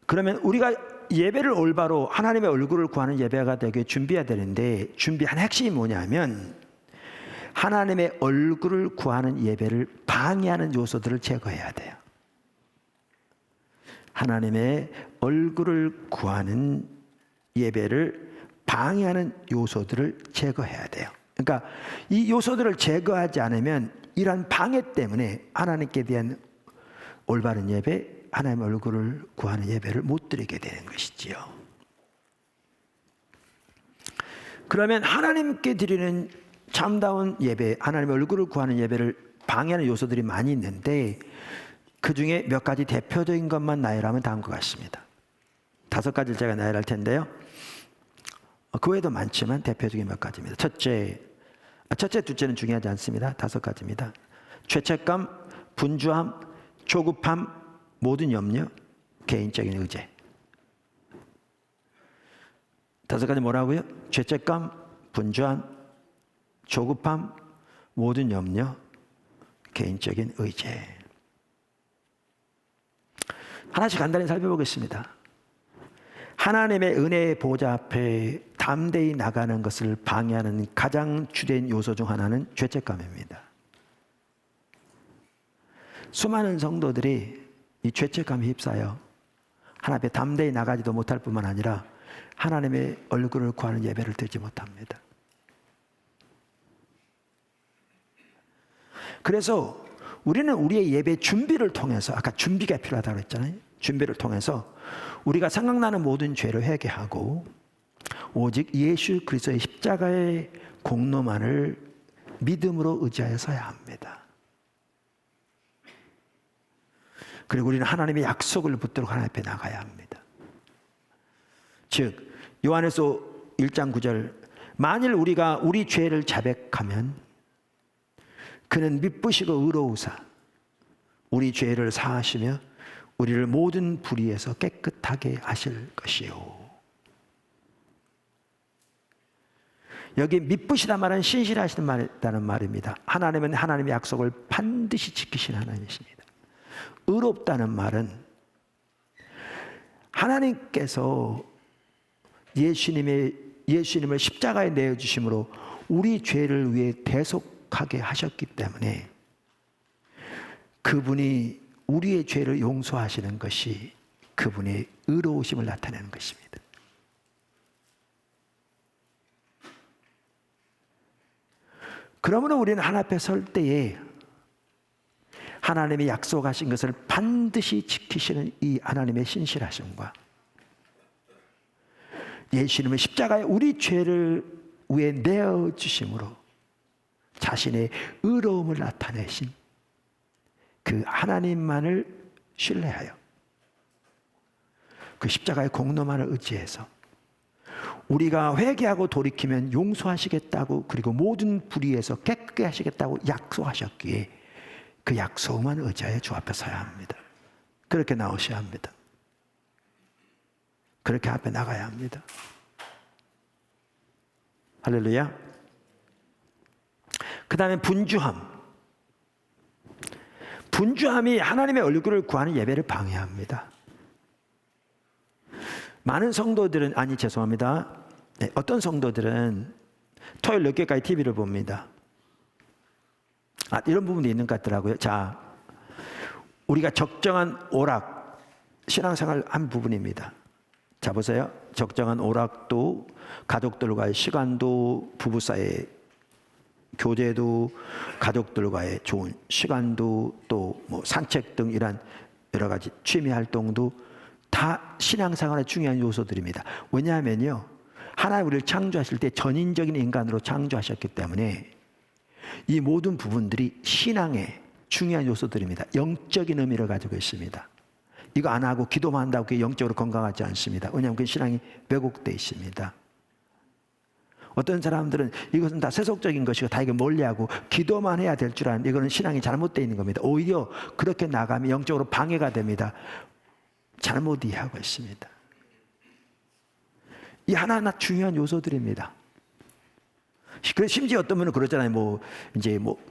S1: 그러면 우리가 예배를 올바로 하나님의 얼굴을 구하는 예배가 되게 준비해야 되는데, 준비한 핵심이 뭐냐면 하나님의 얼굴을 구하는 예배를 방해하는 요소들을 제거해야 돼요. 하나님의 얼굴을 구하는 예배를 방해하는 요소들을 제거해야 돼요. 그러니까 이 요소들을 제거하지 않으면 이러한 방해 때문에 하나님께 대한 올바른 예배, 하나님의 얼굴을 구하는 예배를 못 드리게 되는 것이지요. 그러면 하나님께 드리는 참다운 예배, 하나님의 얼굴을 구하는 예배를 방해하는 요소들이 많이 있는데 그 중에 몇 가지 대표적인 것만 나열하면 다음과 같습니다. 5가지를 제가 나열할 텐데요. 그 외에도 많지만 대표적인 몇 가지입니다. 첫째, 둘째는 중요하지 않습니다. 5가지입니다. 죄책감, 분주함, 조급함, 모든 염려, 개인적인 의제. 5가지 뭐라고요? 죄책감, 분주함, 조급함, 모든 염려, 개인적인 의제. 하나씩 간단히 살펴보겠습니다. 하나님의 은혜의 보좌 앞에 담대히 나가는 것을 방해하는 가장 주된 요소 중 하나는 죄책감입니다. 수많은 성도들이 이 죄책감에 휩싸여 하나님 앞에 담대히 나가지도 못할 뿐만 아니라 하나님의 얼굴을 구하는 예배를 드리지 못합니다. 그래서 우리는 우리의 예배 준비를 통해서, 아까 준비가 필요하다고 그랬잖아요. 준비를 통해서 우리가 생각나는 모든 죄를 회개하고 오직 예수 그리스도의 십자가의 공로만을 믿음으로 의지하여 서야 합니다. 그리고 우리는 하나님의 약속을 붙들고 하나님 앞에 나가야 합니다. 즉 요한에서 1장 9절, 만일 우리가 우리 죄를 자백하면 그는 미쁘시고 의로우사 우리 죄를 사하시며 우리를 모든 불의에서 깨끗하게 하실 것이요. 여기 미쁘시다 말은 신실하시다는 말입니다. 하나님은 하나님의 약속을 반드시 지키시는 하나님이십니다. 의롭다는 말은 하나님께서 예수님을 십자가에 내어주심으로 우리 죄를 위해 대속하게 하셨기 때문에 그분이 우리의 죄를 용서하시는 것이 그분의 의로우심을 나타내는 것입니다. 그러므로 우리는 하나님 앞에 설 때에 하나님이 약속하신 것을 반드시 지키시는 이 하나님의 신실하심과 예수님의 십자가에 우리 죄를 위해 내어주심으로 자신의 의로움을 나타내신 그 하나님만을 신뢰하여 그 십자가의 공로만을 의지해서 우리가 회개하고 돌이키면 용서하시겠다고, 그리고 모든 불의에서 깨끗게 하시겠다고 약속하셨기에 그 약속만 의지하여 주 앞에 서야 합니다. 그렇게 나오셔야 합니다. 그렇게 앞에 나가야 합니다. 할렐루야. 그 다음에 분주함이 하나님의 얼굴을 구하는 예배를 방해합니다. 많은 성도들은, 어떤 성도들은 토요일 늦게까지 TV를 봅니다. 이런 부분도 있는 것 같더라고요. 자, 우리가 적정한 오락, 신앙생활 한 부분입니다. 자, 보세요. 적정한 오락도, 가족들과의 시간도, 부부 사이의 교제도, 가족들과의 좋은 시간도, 또 뭐 산책 등 이런 여러 가지 취미 활동도 다 신앙생활의 중요한 요소들입니다. 왜냐하면요, 하나님 우리를 창조하실 때 전인적인 인간으로 창조하셨기 때문에 이 모든 부분들이 신앙의 중요한 요소들입니다. 영적인 의미를 가지고 있습니다. 이거 안 하고 기도만 한다고 그게 영적으로 건강하지 않습니다. 왜냐하면 그 신앙이 왜곡되어 있습니다. 어떤 사람들은 이것은 다 세속적인 것이고 다 이거 멀리하고 기도만 해야 될 줄 아는, 이거는 신앙이 잘못되어 있는 겁니다. 오히려 그렇게 나가면 영적으로 방해가 됩니다. 잘못 이해하고 있습니다. 이 하나하나 중요한 요소들입니다. 그래서 심지어 어떤 분은 그러잖아요.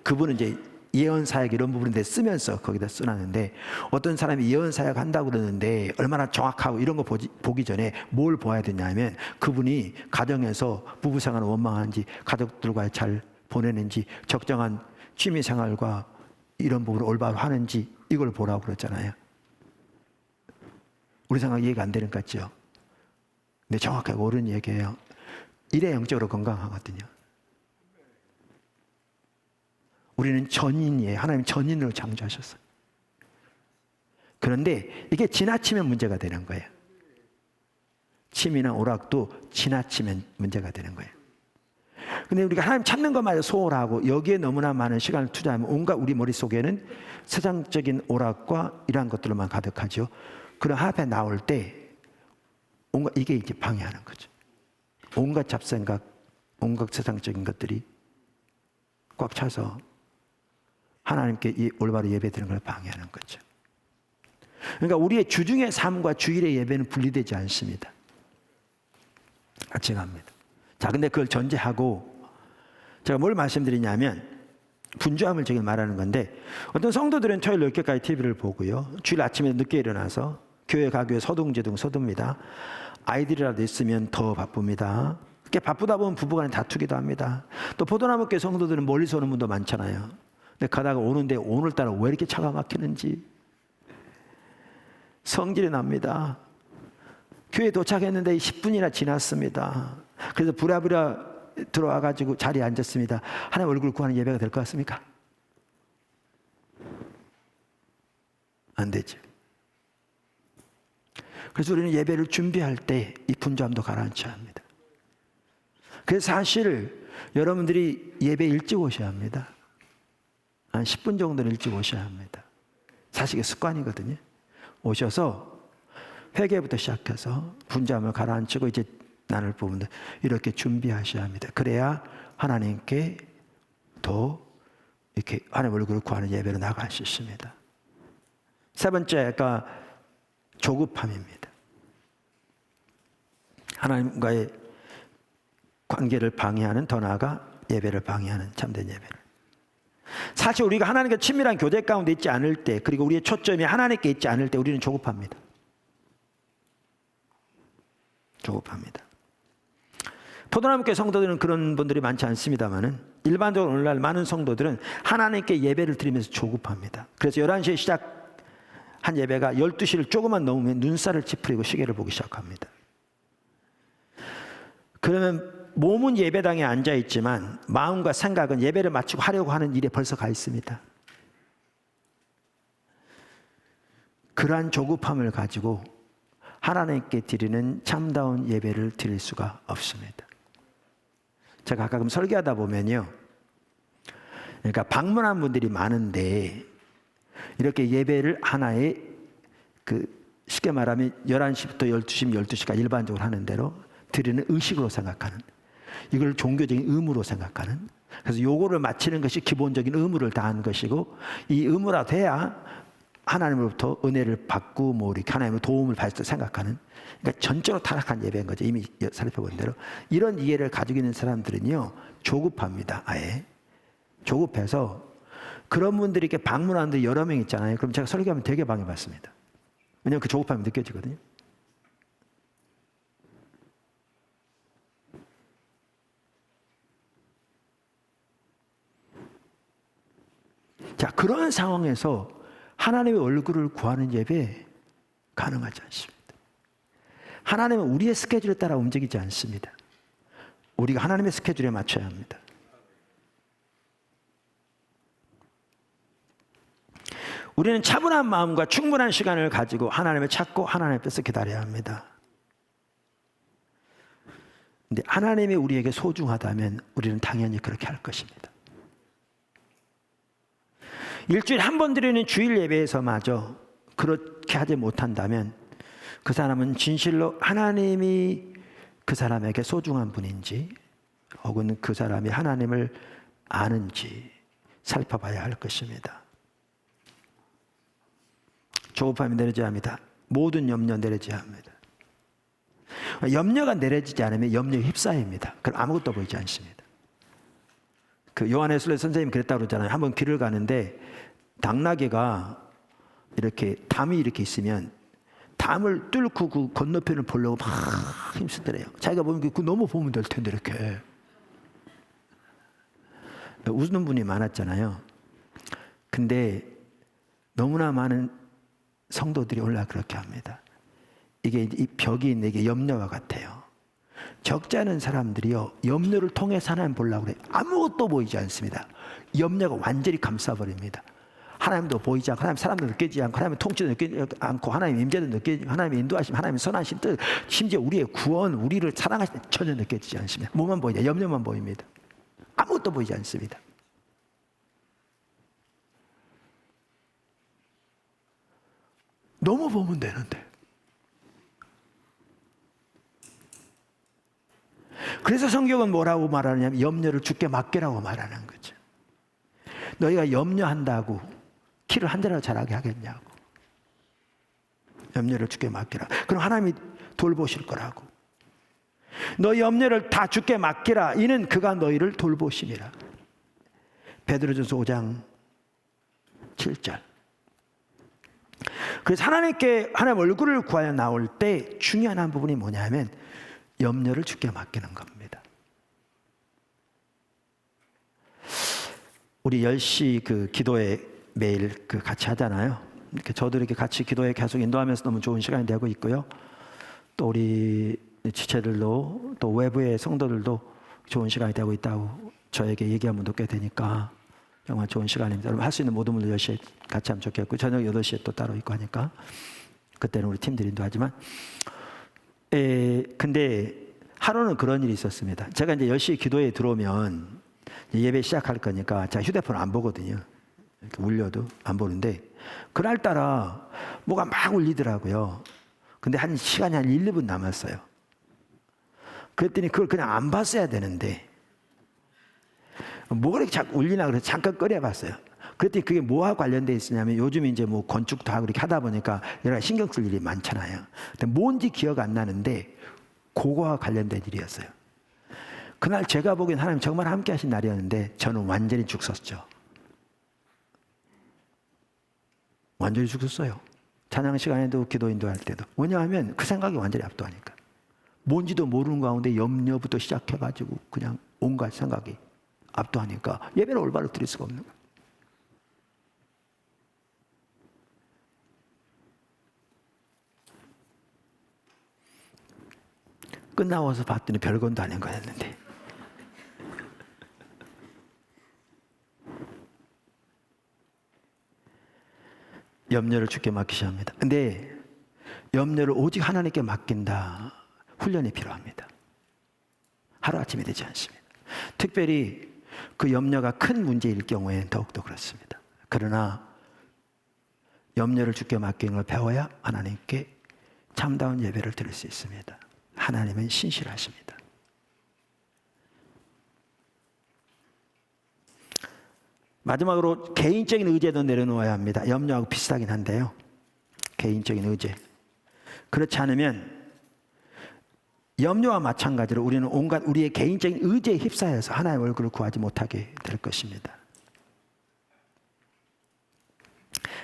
S1: 그분은 이제 예언 사역 이런 부분인데 쓰면서 거기다 써놨는데, 어떤 사람이 예언 사역 한다고 그러는데 얼마나 정확하고 이런 거 보기 전에 뭘 봐야 되냐면 그분이 가정에서 부부 생활을 원망하는지, 가족들과 잘 보내는지, 적정한 취미 생활과 이런 부분을 올바로 하는지, 이걸 보라고 그랬잖아요. 우리 생각 이해가 안 되는 것 같죠? 근데 정확하게 옳은 얘기예요. 이래 영적으로 건강하거든요. 우리는 전인이에요. 하나님 전인으로 창조하셨어요. 그런데 이게 지나치면 문제가 되는 거예요. 취미나 오락도 지나치면 문제가 되는 거예요. 근데 우리가 하나님 찾는 것마저 소홀하고 여기에 너무나 많은 시간을 투자하면 온갖 우리 머릿속에는 세상적인 오락과 이러한 것들로만 가득하죠. 그럼 앞에 나올 때 온갖 이게 이제 방해하는 거죠. 온갖 잡생각, 온갖 세상적인 것들이 꽉 차서 하나님께 이 올바로 예배드리는 걸 방해하는 거죠. 그러니까 우리의 주중의 삶과 주일의 예배는 분리되지 않습니다. 같이 갑니다. 자, 근데 그걸 전제하고 제가 뭘 말씀드리냐면 분주함을 지금 말하는 건데, 어떤 성도들은 토요일 늦게까지 TV를 보고요, 주일 아침에 늦게 일어나서 교회 가기 위해 서둥지둥 서둡니다. 아이들이라도 있으면 더 바쁩니다. 그렇게 바쁘다 보면 부부간에 다투기도 합니다. 또 포도나무교회 성도들은 멀리서 오는 분도 많잖아요. 근데 가다가 오는데 오늘따라 왜 이렇게 차가 막히는지 성질이 납니다. 교회에 도착했는데 10분이나 지났습니다. 그래서 부랴부랴 들어와가지고 자리에 앉았습니다. 하나님 얼굴 구하는 예배가 될 것 같습니까? 안 되죠. 그래서 우리는 예배를 준비할 때 이 분주함도 가라앉혀야 합니다. 그래서 사실 여러분들이 예배 일찍 오셔야 합니다. 한 10분 정도는 일찍 오셔야 합니다. 사실 이게 습관이거든요. 오셔서 회개부터 시작해서 분주함을 가라앉히고 이제 나눌 부분들 이렇게 준비하셔야 합니다. 그래야 하나님께 더 이렇게 하나님 얼굴을 구하는 예배로 나갈 수 있습니다. 세 번째가 조급함입니다. 하나님과의 관계를 방해하는, 더 나아가 예배를 방해하는, 참된 예배를. 사실 우리가 하나님과 친밀한 교제 가운데 있지 않을 때, 그리고 우리의 초점이 하나님께 있지 않을 때 우리는 조급합니다. 조급합니다. 포도나무교회 성도들은 그런 분들이 많지 않습니다만은 일반적으로 오늘날 많은 성도들은 하나님께 예배를 드리면서 조급합니다. 그래서 11시에 시작한 예배가 12시를 조금만 넘으면 눈살을 찌푸리고 시계를 보기 시작합니다. 그러면 몸은 예배당에 앉아 있지만 마음과 생각은 예배를 마치고 하려고 하는 일에 벌써 가 있습니다. 그러한 조급함을 가지고 하나님께 드리는 참다운 예배를 드릴 수가 없습니다. 제가 가끔 설교하다 보면요, 그러니까 방문한 분들이 많은데 이렇게 예배를 하나의 쉽게 말하면 11시부터 12시면 12시까지 일반적으로 하는 대로 드리는 의식으로 생각하는, 이걸 종교적인 의무로 생각하는, 그래서 요거를 마치는 것이 기본적인 의무를 다한 것이고, 이 의무라 돼야 하나님으로부터 은혜를 받고 뭐 이렇게 하나님의 도움을 받을 때 생각하는, 그러니까 전적으로 타락한 예배인 거죠. 이미 살펴본 대로. 이런 이해를 가지고 있는 사람들은요 조급합니다. 아예 조급해서 그런 분들이 이렇게 방문하는데 여러 명 있잖아요. 그럼 제가 설교하면 되게 방해받습니다. 왜냐하면 그 조급함이 느껴지거든요. 자, 그런 상황에서 하나님의 얼굴을 구하는 예배 가능하지 않습니다. 하나님은 우리의 스케줄에 따라 움직이지 않습니다. 우리가 하나님의 스케줄에 맞춰야 합니다. 우리는 차분한 마음과 충분한 시간을 가지고 하나님을 찾고 하나님 앞에서 기다려야 합니다. 근데 하나님이 우리에게 소중하다면 우리는 당연히 그렇게 할 것입니다. 일주일에 한 번 드리는 주일 예배에서마저 그렇게 하지 못한다면 그 사람은 진실로 하나님이 그 사람에게 소중한 분인지 혹은 그 사람이 하나님을 아는지 살펴봐야 할 것입니다. 조급함이 내려져야 합니다. 모든 염려 내려져야 합니다. 염려가 내려지지 않으면 염려에 휩싸입니다. 그럼 아무것도 보이지 않습니다. 그 요한에슬레 선생님이 그랬다고 그러잖아요. 한번 길을 가는데 당나귀가 이렇게 담이 이렇게 있으면 담을 뚫고 그 건너편을 보려고 막 힘쓰더래요. 자기가 보면 그 너무 보면 될 텐데 이렇게. 웃는 분이 많았잖아요. 근데 너무나 많은 성도들이 올라 그렇게 합니다. 이게 이 벽이 있는 게 염려와 같아요. 적지 않은 사람들이요 염려를 통해서 하나님 보려고 그래요. 아무것도 보이지 않습니다. 염려가 완전히 감싸버립니다. 하나님도 보이지 않고, 하나님 사람도 느끼지 않고, 하나님의 통치도 느끼지 않고, 하나님의 임재도 느끼지 않고, 하나님의 인도하심, 하나님의 선하신 뜻, 심지어 우리의 구원, 우리를 사랑하시는 전혀 느껴지지 않습니다. 뭐만 보이냐? 염려만 보입니다. 아무것도 보이지 않습니다. 너무 보면 되는데. 그래서 성경은 뭐라고 말하느냐면 염려를 주께 맡기라고 말하는 거죠. 너희가 염려한다고 키를 한 대라도 자라게 하겠냐고. 염려를 주께 맡기라. 그럼 하나님이 돌보실 거라고. 너희 염려를 다 주께 맡기라. 이는 그가 너희를 돌보심이라. 베드로전서 5장 7절. 그래서 하나님께 하나님 얼굴을 구하여 나올 때 중요한 한 부분이 뭐냐면 염려를 주께 맡기는 겁니다. 우리 10시 그 기도회 매일 그 같이 하잖아요. 이렇게 저도 이렇게 같이 기도회 계속 인도하면서 너무 좋은 시간이 되고 있고요. 또 우리 지체들도 또 외부의 성도들도 좋은 시간이 되고 있다고 저에게 얘기하면 꽤 되니까 정말 좋은 시간입니다. 여러분 할 수 있는 모든 분들 10시에 같이 하면 좋겠고 저녁 8시에 또 따로 있고 하니까 그때는 우리 팀들이 인도하지만 근데 하루는 그런 일이 있었습니다. 제가 이제 10시에 기도에 들어오면 예배 시작할 거니까 제가 휴대폰을 안 보거든요. 이렇게 울려도 안 보는데 그날따라 뭐가 막 울리더라고요. 근데 한 시간이 한 1, 2분 남았어요. 그랬더니 그걸 그냥 안 봤어야 되는데 뭐가 이렇게 자꾸 울리나 그래서 잠깐 꺼내봤어요. 그랬더니 그게 뭐와 관련돼 있으냐면 요즘 이제 뭐 건축도 하고 이렇게 하다 보니까 여러 가지 신경 쓸 일이 많잖아요. 근데 뭔지 기억 안 나는데 그거와 관련된 일이었어요. 그날 제가 보기엔 하나님 정말 함께 하신 날이었는데 저는 완전히 죽 섰죠. 완전히 죽 섰어요. 찬양 시간에도 기도 인도할 때도. 왜냐하면 그 생각이 완전히 압도하니까. 뭔지도 모르는 가운데 염려부터 시작해가지고 그냥 온갖 생각이 압도하니까 예배를 올바로 드릴 수가 없는 거예요. 끝나와서 봤더니 별건도 아닌 거였는데. 염려를 주께 맡기셔야 합니다. 근데 염려를 오직 하나님께 맡긴다. 훈련이 필요합니다. 하루아침에 되지 않습니다. 특별히 그 염려가 큰 문제일 경우에는 더욱더 그렇습니다. 그러나 염려를 주께 맡기는 걸 배워야 하나님께 참다운 예배를 드릴 수 있습니다. 하나님은 신실하십니다. 마지막으로 개인적인 의제도 내려놓아야 합니다. 염려하고 비슷하긴 한데요. 개인적인 의제. 그렇지 않으면 염려와 마찬가지로 우리는 온갖 우리의 개인적인 의제에 휩싸여서 하나님의 얼굴을 구하지 못하게 될 것입니다.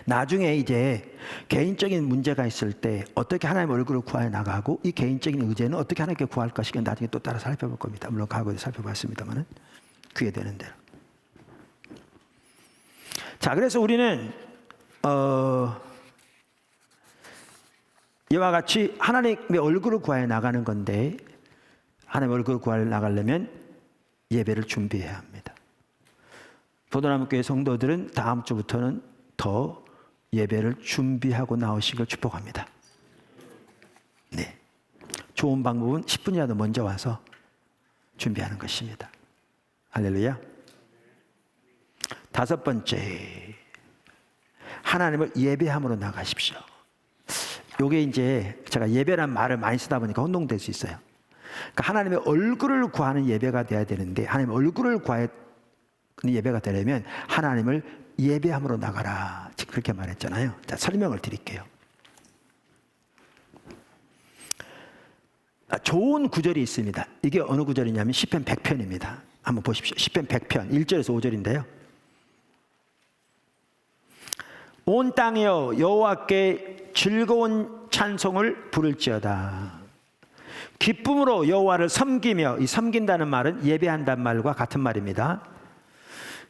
S1: 나중에 이제 개인적인 문제가 있을 때 어떻게 하나님의 얼굴을 구하여 나가고 이 개인적인 의제는 어떻게 하나님께 구할 것인가 나중에 또 따라 살펴볼 겁니다. 물론 과거에도 살펴봤습니다만 그게 되는 대로. 자, 그래서 우리는 이와 같이 하나님의 얼굴을 구하여 나가는 건데 하나님의 얼굴을 구하여 나가려면 예배를 준비해야 합니다. 보도나무교회 성도들은 다음 주부터는 더 예배를 준비하고 나오시길 축복합니다. 네, 좋은 방법은 10분이라도 먼저 와서 준비하는 것입니다. 할렐루야. 다섯 번째, 하나님을 예배함으로 나가십시오. 요게 이제 제가 예배란 말을 많이 쓰다 보니까 혼동될 수 있어요. 그러니까 하나님의 얼굴을 구하는 예배가 돼야 되는데 하나님의 얼굴을 구하는 예배가 되려면 하나님을 예배함으로 나가라. 그렇게 말했잖아요. 자, 설명을 드릴게요. 좋은 구절이 있습니다. 이게 어느 구절이냐면 시편 100편입니다. 한번 보십시오. 시편 100편 1절에서 5절인데요. 온 땅이여 여호와께 즐거운 찬송을 부를지어다. 기쁨으로 여호와를 섬기며, 이 섬긴다는 말은 예배한다는 말과 같은 말입니다.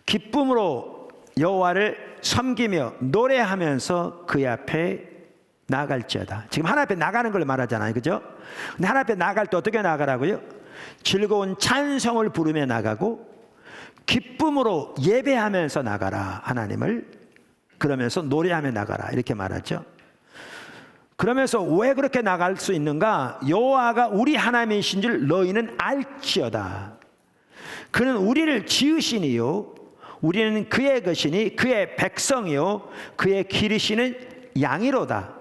S1: 기쁨으로 여호와를 섬기며 노래하면서 그의 앞에 나아갈지어다. 지금 하나님 앞에 나가는 걸 말하잖아요, 그죠? 근데 하나님 앞에 나갈 때 어떻게 나가라고요? 즐거운 찬송을 부르며 나가고 기쁨으로 예배하면서 나가라. 하나님을 그러면서 노래하며 나가라. 이렇게 말하죠. 그러면서 왜 그렇게 나갈 수 있는가? 여호와가 우리 하나님이신 줄 너희는 알지어다. 그는 우리를 지으시니요 우리는 그의 것이니 그의 백성이요 그의 기르시는 양이로다.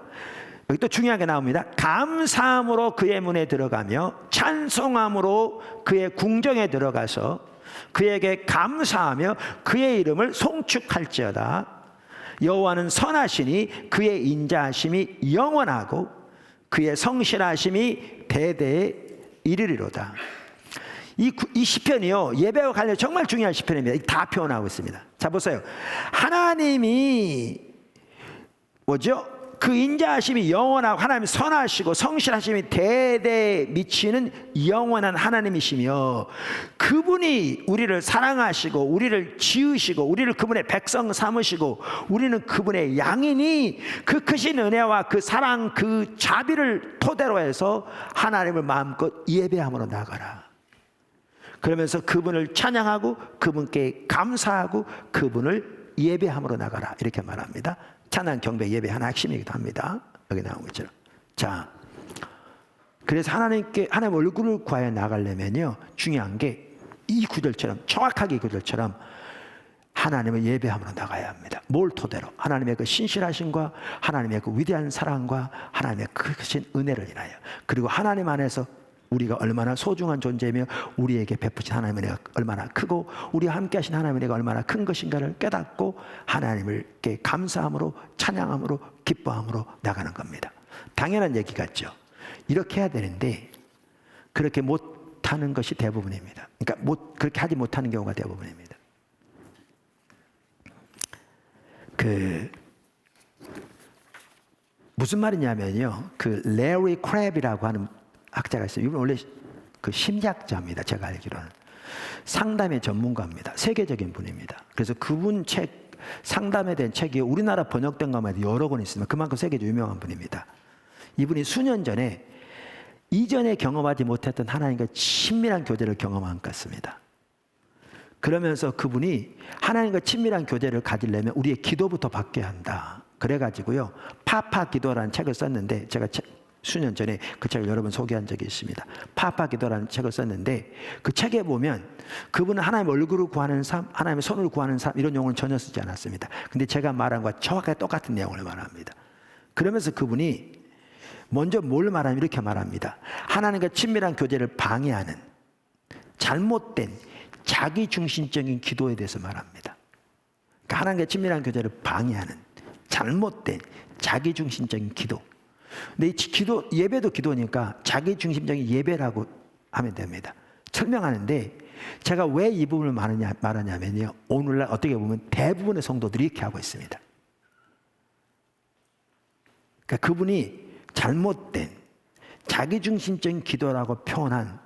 S1: 여기 또 중요한 게 나옵니다. 감사함으로 그의 문에 들어가며 찬송함으로 그의 궁정에 들어가서 그에게 감사하며 그의 이름을 송축할지어다. 여호와는 선하시니 그의 인자하심이 영원하고 그의 성실하심이 대대에 이르리로다. 이 시편이요 예배와 관련 정말 중요한 시편입니다. 다 표현하고 있습니다. 자 보세요. 하나님이 뭐죠? 그 인자하심이 영원하고 하나님이 선하시고 성실하심이 대대에 미치는 영원한 하나님이시며 그분이 우리를 사랑하시고 우리를 지으시고 우리를 그분의 백성 삼으시고 우리는 그분의 양이니 그 크신 은혜와 그 사랑 그 자비를 토대로 해서 하나님을 마음껏 예배함으로 나가라. 그러면서 그분을 찬양하고 그분께 감사하고 그분을 예배함으로 나가라 이렇게 말합니다. 찬양 경배 예배 하나 핵심이기도 합니다. 여기 나온 것처럼. 자, 그래서 하나님 얼굴을 구하여 나가려면요 중요한 게 이 구절처럼 정확하게 이 구절처럼 하나님을 예배함으로 나가야 합니다. 뭘 토대로? 하나님의 그 신실하심과 하나님의 그 위대한 사랑과 하나님의 크신 은혜를 인하여 그리고 하나님 안에서 우리가 얼마나 소중한 존재이며 우리에게 베푸신 하나님의 은혜가 얼마나 크고 우리와 함께 하신 하나님의 은혜가 얼마나 큰 것인가를 깨닫고 하나님께 감사함으로 찬양함으로 기뻐함으로 나가는 겁니다. 당연한 얘기 같죠. 이렇게 해야 되는데 그렇게 못하는 것이 대부분입니다. 그러니까 그렇게 하지 못하는 경우가 대부분입니다. 무슨 말이냐면요. 레리 크랩이라고 하는 학자가 있어요. 이분 원래 그 심리학자입니다. 제가 알기로는 상담의 전문가입니다. 세계적인 분입니다. 그래서 그분 책 상담에 대한 책이 우리나라 번역된 것만 해도 여러 권 있습니다. 그만큼 세계적으로 유명한 분입니다. 이분이 수년 전에 이전에 경험하지 못했던 하나님과 친밀한 교제를 경험한 것 같습니다. 그러면서 그분이 하나님과 친밀한 교제를 가지려면 우리의 기도부터 받게 한다. 그래가지고요 파파 기도라는 책을 썼는데 제가 수년 전에 그 책을 여러 번 소개한 적이 있습니다. 파파 기도라는 책을 썼는데 그 책에 보면 그분은 하나님 얼굴을 구하는 삶, 하나님의 손을 구하는 삶 이런 용어는 전혀 쓰지 않았습니다. 근데 제가 말한 것과 정확하게 똑같은 내용을 말합니다. 그러면서 그분이 먼저 뭘 말하면 이렇게 말합니다. 하나님과 친밀한 교제를 방해하는 잘못된 자기중심적인 기도에 대해서 말합니다. 그러니까 하나님과 친밀한 교제를 방해하는 잘못된 자기중심적인 기도. 근데 이 기도, 예배도 기도니까 자기중심적인 예배라고 하면 됩니다. 설명하는데 제가 왜 이 부분을 말하냐면요. 오늘날 어떻게 보면 대부분의 성도들이 이렇게 하고 있습니다. 그러니까 그분이 잘못된 자기중심적인 기도라고 표현한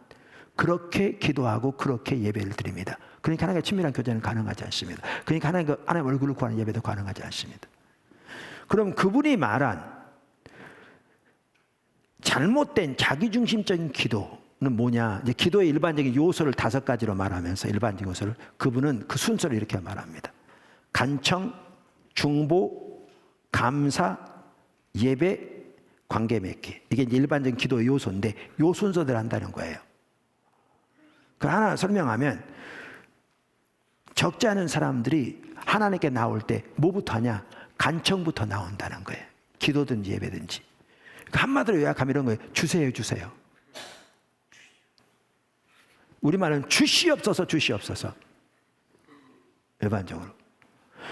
S1: 그렇게 기도하고 그렇게 예배를 드립니다. 그러니까 하나님과 친밀한 교제는 가능하지 않습니다. 그러니까 하나님 얼굴을 구하는 예배도 가능하지 않습니다. 그럼 그분이 말한 잘못된 자기중심적인 기도는 뭐냐? 이제 기도의 일반적인 요소를 5가지로 말하면서 일반적인 요소를 그분은 그 순서를 이렇게 말합니다. 간청, 중보, 감사, 예배, 관계 맺기. 이게 이제 일반적인 기도의 요소인데 요 순서대로 한다는 거예요. 그 하나 설명하면 적지 않은 사람들이 하나님께 나올 때 뭐부터 하냐? 간청부터 나온다는 거예요. 기도든지 예배든지. 한마디로 요약하면 이런 거예요. 주세요, 주세요. 우리말은 주시옵소서, 주시옵소서. 일반적으로.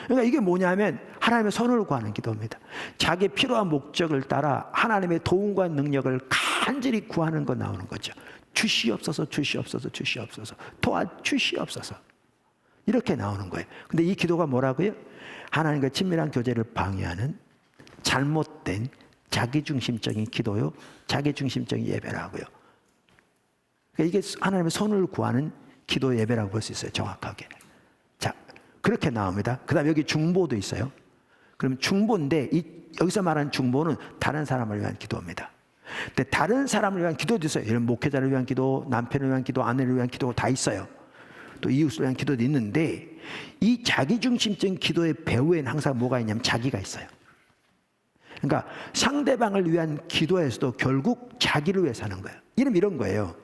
S1: 그러니까 이게 뭐냐면 하나님의 선을 구하는 기도입니다. 자기 필요한 목적을 따라 하나님의 도움과 능력을 간절히 구하는 거 나오는 거죠. 주시옵소서, 주시옵소서, 주시옵소서. 도와주시옵소서. 이렇게 나오는 거예요. 근데 이 기도가 뭐라고요? 하나님과 친밀한 교제를 방해하는 잘못된 자기중심적인 기도요. 자기중심적인 예배라고요. 그러니까 이게 하나님의 손을 구하는 기도 예배라고 볼 수 있어요. 정확하게. 자, 그렇게 나옵니다. 그 다음에 여기 중보도 있어요. 그러면 중보인데 여기서 말하는 중보는 다른 사람을 위한 기도입니다. 근데 다른 사람을 위한 기도도 있어요. 예를 목회자를 위한 기도, 남편을 위한 기도, 아내를 위한 기도 다 있어요. 또 이웃을 위한 기도도 있는데 이 자기중심적인 기도의 배후에는 항상 뭐가 있냐면 자기가 있어요. 그러니까 상대방을 위한 기도에서도 결국 자기를 위해서 하는 거예요. 이런 거예요.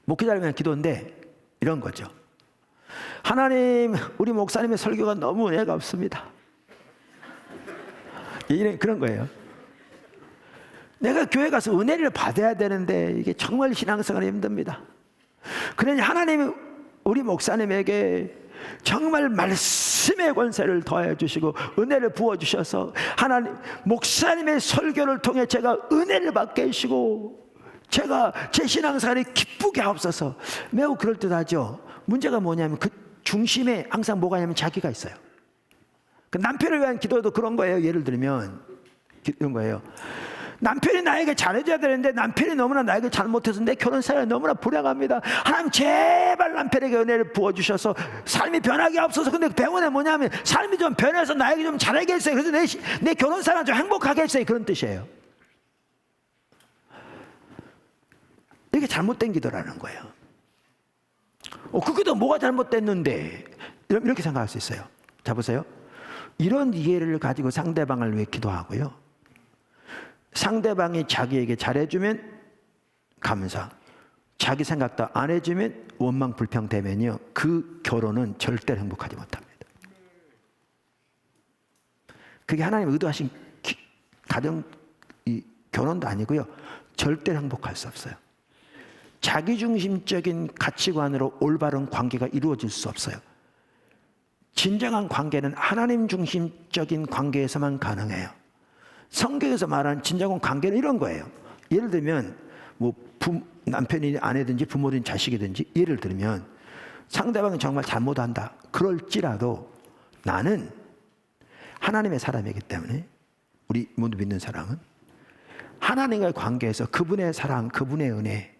S1: 목회자를 위한 기도인데 이런 거죠. 하나님, 우리 목사님의 설교가 너무 은혜가 없습니다. 그런 거예요. 내가 교회 가서 은혜를 받아야 되는데 이게 정말 신앙생활이 힘듭니다. 그러니 하나님이 우리 목사님에게 정말 말씀의 권세를 더해 주시고 은혜를 부어 주셔서 하나님 목사님의 설교를 통해 제가 은혜를 받게 해주시고 제가 제 신앙생활이 기쁘게 하옵소서. 매우 그럴듯하죠. 문제가 뭐냐면 그 중심에 항상 뭐가 있냐면 자기가 있어요. 그 남편을 위한 기도도 그런 거예요. 예를 들면 이런 거예요. 남편이 나에게 잘해줘야 되는데 남편이 너무나 나에게 잘못해서 내 결혼생활이 너무나 불행합니다. 하나님 제발 남편에게 은혜를 부어주셔서 삶이 변하게 없어서. 근데 병원에 뭐냐면 삶이 좀 변해서 나에게 좀 잘하게 했어요. 그래서 내 결혼생활 좀 행복하게 했어요. 그런 뜻이에요. 이게 잘못된 기도라는 거예요. 그 기도 뭐가 잘못됐는데 이렇게 생각할 수 있어요. 자 보세요. 이런 이해를 가지고 상대방을 위해 기도하고요, 상대방이 자기에게 잘해주면 감사, 자기 생각도 안 해주면 원망 불평되면요, 그 결혼은 절대로 행복하지 못합니다. 그게 하나님 의도하신 가정 결혼도 아니고요, 절대로 행복할 수 없어요. 자기중심적인 가치관으로 올바른 관계가 이루어질 수 없어요. 진정한 관계는 하나님 중심적인 관계에서만 가능해요. 성경에서 말하는 진정한 관계는 이런 거예요. 예를 들면 뭐 남편이 아내든지 부모든지 자식이든지, 예를 들면 상대방이 정말 잘못한다 그럴지라도 나는 하나님의 사람이기 때문에, 우리 모두 믿는 사람은 하나님과의 관계에서 그분의 사랑, 그분의 은혜,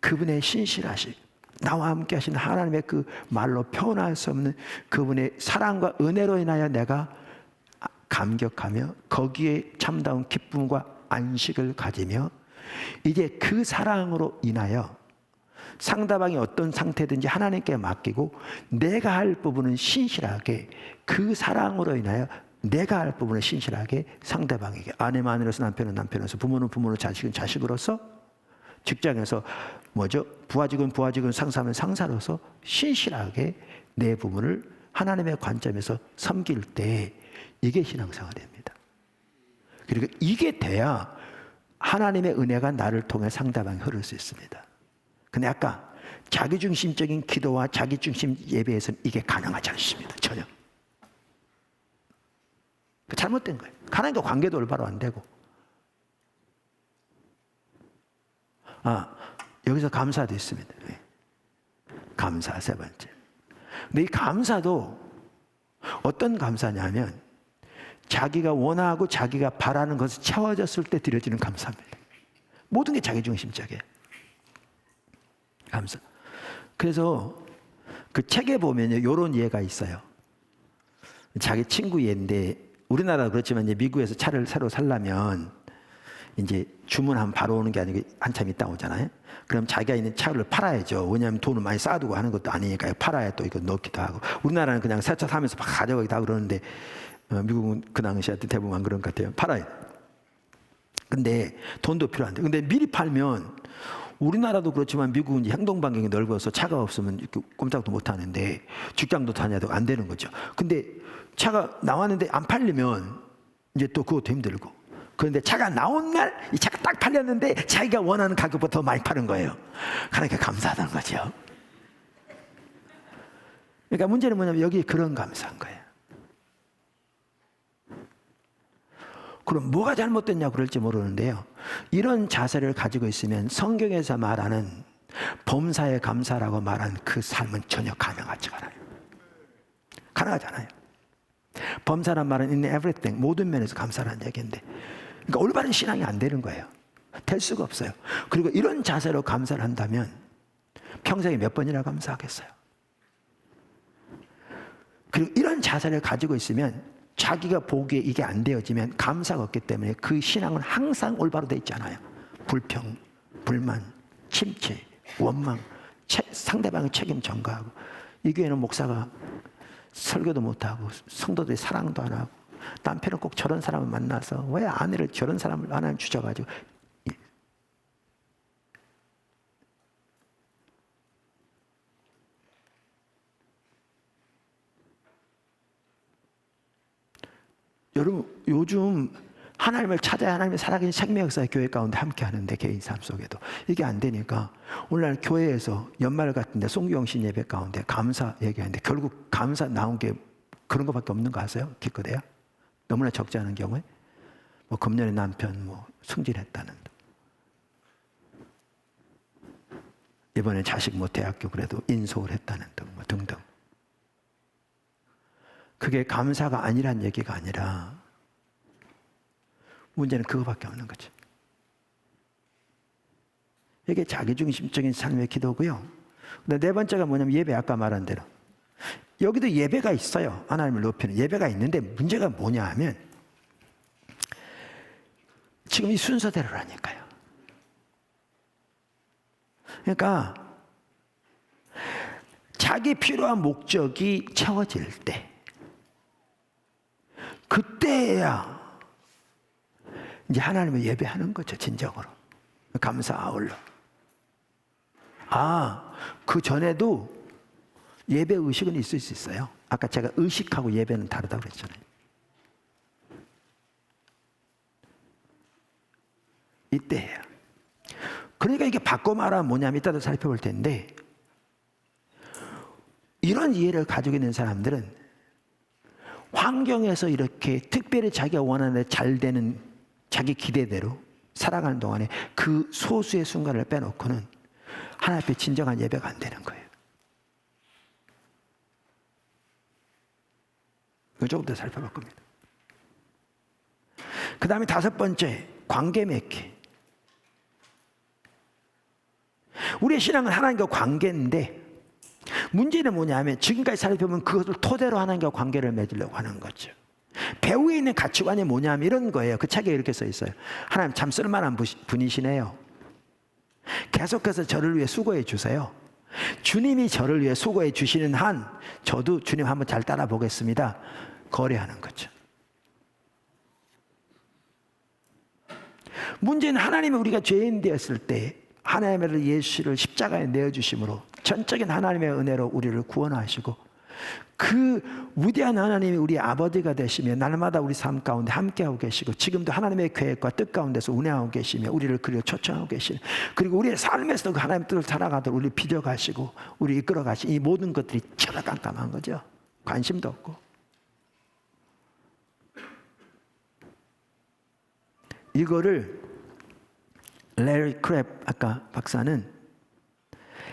S1: 그분의 신실하심, 나와 함께 하신 하나님의 그 말로 표현할 수 없는 그분의 사랑과 은혜로 인하여 내가 감격하며 거기에 참다운 기쁨과 안식을 가지며, 이제 그 사랑으로 인하여 상대방이 어떤 상태든지 하나님께 맡기고 내가 할 부분은 신실하게, 그 사랑으로 인하여 내가 할 부분을 신실하게 상대방에게, 아내는 아내로서, 남편은 남편으로서, 부모는 부모로, 자식은 자식으로서, 직장에서 부하직은 부하직은, 상사면 상사로서 신실하게 내 부분을 하나님의 관점에서 섬길 때 이게 신앙생활입니다. 그리고 이게 돼야 하나님의 은혜가 나를 통해 상대방에 흐를 수 있습니다. 근데 아까 자기중심적인 기도와 자기중심 예배에서는 이게 가능하지 않습니다. 전혀. 잘못된 거예요. 하나님과 관계도 올바로 안 되고. 여기서 감사도 있습니다. 감사 세 번째. 근데 이 감사도 어떤 감사냐면 자기가 원하고 자기가 바라는 것을 채워졌을 때 드려지는 감사입니다. 모든 게 자기중심적이에요. 감사. 그래서 그 책에 보면요, 이런 예가 있어요. 자기 친구 예인데, 우리나라도 그렇지만 이제 미국에서 차를 새로 살려면 이제 주문하면 바로 오는 게 아니고 한참 있다 오잖아요. 그럼 자기가 있는 차를 팔아야죠. 왜냐하면 돈을 많이 쌓아두고 하는 것도 아니니까요. 팔아야 또 이거 넣기도 하고. 우리나라는 그냥 새 차 사면서 막 가져가기도 하고 그러는데, 미국은 그 당시한테 대부분 안 그런 것 같아요. 팔아요. 근데 돈도 필요한데, 근데 미리 팔면, 우리나라도 그렇지만 미국은 행동 반경이 넓어서 차가 없으면 이렇게 꼼짝도 못 하는데 직장도 다녀도 안 되는 거죠. 근데 차가 나왔는데 안 팔리면 이제 또 그것도 힘들고, 그런데 차가 나온 날 이 차가 딱 팔렸는데 자기가 원하는 가격보다 더 많이 파는 거예요. 그러니까 감사하다는 거죠. 그러니까 문제는 뭐냐면 여기 그런 감사한 거예요. 그럼 뭐가 잘못됐냐고 그럴지 모르는데요, 이런 자세를 가지고 있으면 성경에서 말하는 범사에 감사라고 말하는 그 삶은 전혀 가능하지가 않아요. 가능하지 않아요. 범사란 말은 in everything, 모든 면에서 감사라는 얘기인데, 그러니까 올바른 신앙이 안 되는 거예요. 될 수가 없어요. 그리고 이런 자세로 감사를 한다면 평생에 몇 번이나 감사하겠어요. 그리고 이런 자세를 가지고 있으면 자기가 보기에 이게 안 되어지면 감사가 없기 때문에 그 신앙은 항상 올바로 돼 있잖아요. 불평, 불만, 침체, 원망, 상대방의 책임 전가하고. 이 교회는 목사가 설교도 못하고 성도들이 사랑도 안 하고, 남편은 꼭 저런 사람을 만나서 왜 아내를 저런 사람을 하나님 주셔가지고. 여러분 요즘 하나님을 찾아야 하나님의 살아계신 생명 역사의 교회 가운데 함께 하는데 개인 삶 속에도 이게 안 되니까 오늘날 교회에서 연말 같은데 송교영신 예배 가운데 감사 얘기하는데 결국 감사 나온 게 그런 것밖에 없는 거 아세요? 기껏해야 너무나 적지 않은 경우에 뭐 금년에 남편 뭐 승진했다는 이번에 자식 뭐 대학교 그래도 인솔 했다는 등 뭐 등등. 그게 감사가 아니란 얘기가 아니라 문제는 그거밖에 없는 거죠. 이게 자기중심적인 삶의 기도고요. 근데 네 번째가 뭐냐면 예배, 아까 말한 대로 여기도 예배가 있어요. 하나님을 높이는 예배가 있는데 문제가 뭐냐 하면 지금 이 순서대로라니까요. 그러니까 자기 필요한 목적이 채워질 때 그때야 이제 하나님을 예배하는 거죠. 진정으로 감사 아울러. 그 전에도 예배 의식은 있을 수 있어요. 아까 제가 의식하고 예배는 다르다고 그랬잖아요. 이때예요. 그러니까 이게 바꿔 말하면 뭐냐면 이따도 살펴볼 텐데 이런 이해를 가지고 있는 사람들은 환경에서 이렇게 특별히 자기가 원하는 데 잘 되는 자기 기대대로 살아가는 동안에 그 소수의 순간을 빼놓고는 하나님 앞에 진정한 예배가 안 되는 거예요. 이거 조금 더 살펴볼 겁니다. 그 다음에 다섯 번째, 관계 맺기. 우리의 신앙은 하나님과 관계인데 문제는 뭐냐면 지금까지 살펴보면 그것을 토대로 하나님과 관계를 맺으려고 하는 거죠. 배후에 있는 가치관이 뭐냐면 이런 거예요. 그 책에 이렇게 써 있어요. 하나님 참 쓸만한 분이시네요. 계속해서 저를 위해 수고해 주세요. 주님이 저를 위해 수고해 주시는 한 저도 주님 한번 잘 따라 보겠습니다. 거래하는 거죠. 문제는 하나님이 우리가 죄인 되었을 때 하나님의 예수를 십자가에 내어주심으로 전적인 하나님의 은혜로 우리를 구원하시고 그 위대한 하나님이 우리 아버지가 되시며 날마다 우리 삶 가운데 함께하고 계시고 지금도 하나님의 계획과 뜻 가운데서 운행하고 계시며 우리를 그리고 초청하고 계시는 그리고 우리의 삶에서도 그 하나님의 뜻을 살아가도록 우리를 비춰가시고 우리 이끌어가시는 이 모든 것들이 전혀 깜깜한 거죠. 관심도 없고. 이거를 레리 크랩 아까 박사는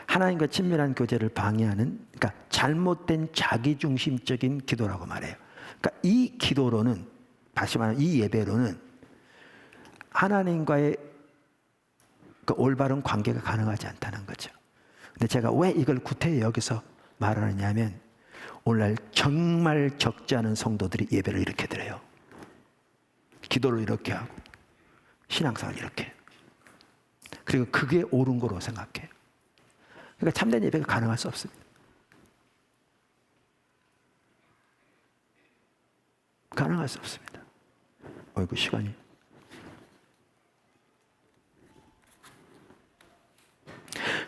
S1: 하나님과 친밀한 교제를 방해하는 그러니까 잘못된 자기중심적인 기도라고 말해요. 그러니까 이 기도로는 다시 말하면 이 예배로는 하나님과의 그 올바른 관계가 가능하지 않다는 거죠. 근데 제가 왜 이걸 구태여 여기서 말하느냐면 오늘날 정말 적지 않은 성도들이 예배를 이렇게 드려요. 기도를 이렇게 하고 신앙생활을 이렇게 해요. 그리고 그게 옳은 거로 생각해요. 그러니까 참된 예배가 가능할 수 없습니다. 가능할 수 없습니다. 어이구 시간이.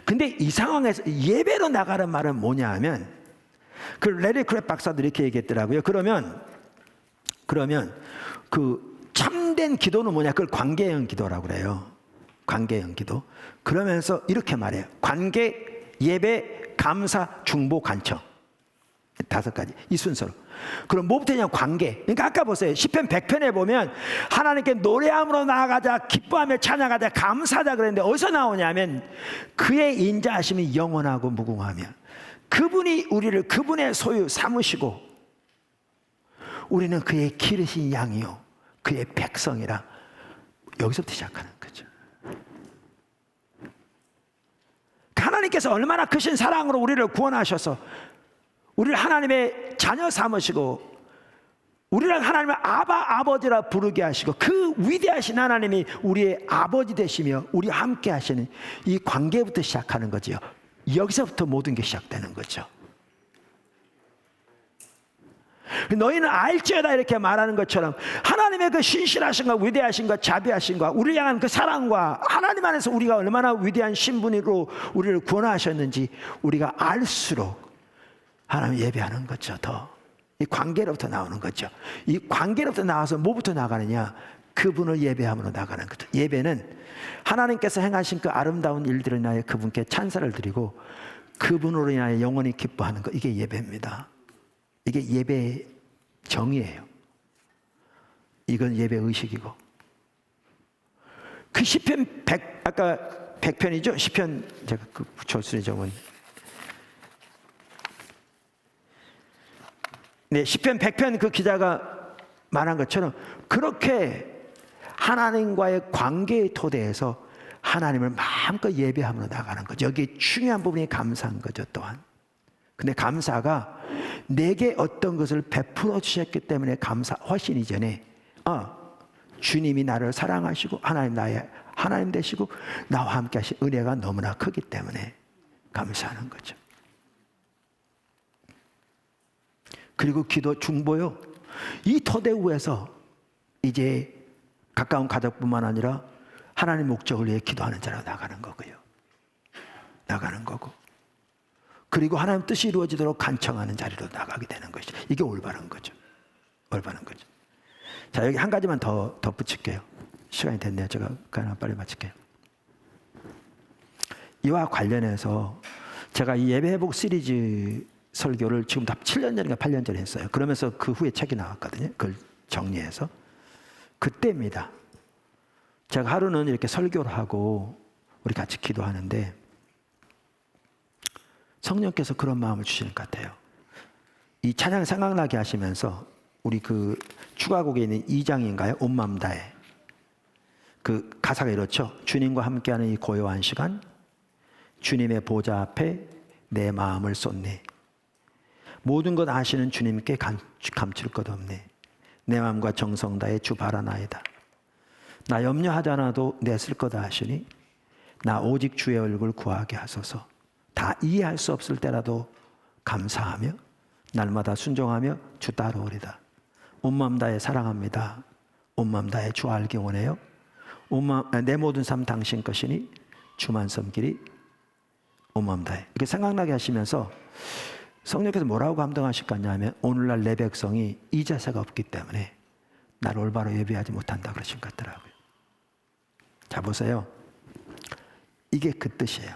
S1: 근데 이 상황에서 예배로 나가는 말은 뭐냐 하면 그 레리 크랩 박사도 이렇게 얘기했더라고요. 그러면 그 참된 기도는 뭐냐? 그걸 관계형 기도라고 그래요. 관계형 기도. 그러면서 이렇게 말해요. 관계, 예배, 감사, 중보, 간청. 5가지. 이 순서로. 그럼 뭐부터냐? 관계. 그러니까 아까 보세요. 시편 100편에 보면 하나님께 노래함으로 나아가자, 기뻐하며 찬양하자, 감사하자 그랬는데 어디서 나오냐면 그의 인자하심이 영원하고 무궁하며 그분이 우리를 그분의 소유 삼으시고 우리는 그의 기르신 양이요 그의 백성이라. 여기서부터 시작하는 거죠. 하나님께서 얼마나 크신 사랑으로 우리를 구원하셔서 우리를 하나님의 자녀 삼으시고 우리를 하나님의 아버지라 부르게 하시고 그 위대하신 하나님이 우리의 아버지 되시며 우리와 함께 하시는 이 관계부터 시작하는 거죠. 여기서부터 모든 게 시작되는 거죠. 너희는 알지어다 이렇게 말하는 것처럼 하나님의 그 신실하신과 위대하신과 자비하신과 우리를 향한 그 사랑과 하나님 안에서 우리가 얼마나 위대한 신분으로 우리를 구원하셨는지 우리가 알수록 하나님 예배하는 거죠. 더 이 관계로부터 나오는 거죠. 이 관계로부터 나와서 뭐부터 나가느냐? 그분을 예배함으로 나가는 거죠. 예배는 하나님께서 행하신 그 아름다운 일들을 인하여 그분께 찬사를 드리고 그분으로 인하여 영원히 기뻐하는 것, 이게 예배입니다. 이게 예배의 정의예요. 이건 예배 의식이고. 그 시편 100, 아까 100편이죠? 시편, 제가 그 조수리 적은. 네, 시편 100편 그 기자가 말한 것처럼 그렇게 하나님과의 관계의 토대에서 하나님을 마음껏 예배하며 나가는 거죠. 여기 중요한 부분이 감사한 거죠, 또한. 근데 감사가 내게 어떤 것을 베풀어 주셨기 때문에 감사, 훨씬 이전에 주님이 나를 사랑하시고 하나님 나의 하나님 되시고 나와 함께 하신 은혜가 너무나 크기 때문에 감사하는 거죠. 그리고 기도 중보요. 이 토대 위에서 이제 가까운 가족뿐만 아니라 하나님 목적을 위해 기도하는 자로 나가는 거고요. 나가는 거고. 그리고 하나님 뜻이 이루어지도록 간청하는 자리로 나가게 되는 것이죠. 이게 올바른 거죠. 올바른 거죠. 자, 여기 한 가지만 더 덧붙일게요. 시간이 됐네요. 제가 그냥 빨리 마칠게요. 이와 관련해서 제가 이 예배회복 시리즈 설교를 지금 다 7년 전인가 8년 전에 했어요. 그러면서 그 후에 책이 나왔거든요. 그걸 정리해서. 그때입니다. 제가 하루는 이렇게 설교를 하고 우리 같이 기도하는데 성령께서 그런 마음을 주시는 것 같아요. 이 찬양 생각나게 하시면서 우리 그 추가곡에 있는 2장인가요? 온 마음 다해. 그 가사가 이렇죠. 주님과 함께하는 이 고요한 시간, 주님의 보좌 앞에 내 마음을 쏟네. 모든 것 아시는 주님께 감출 것 없네. 내 마음과 정성 다해 주 바라나이다. 나 염려하지 않아도 내 쓸 것 아시니 나 오직 주의 얼굴 구하게 하소서. 다 이해할 수 없을 때라도 감사하며 날마다 순종하며 주 따라오리다. 온 마음 다해 사랑합니다. 온 마음 다해 주 알기 원해요. 내 모든 삶 당신 것이니 주만 섬기리. 온 마음 다해. 이렇게 생각나게 하시면서 성령께서 뭐라고 감동하실 것 같냐면 오늘날 내 백성이 이 자세가 없기 때문에 나를 올바로 예배하지 못한다 그러신 것 같더라고요. 자, 보세요. 이게 그 뜻이에요.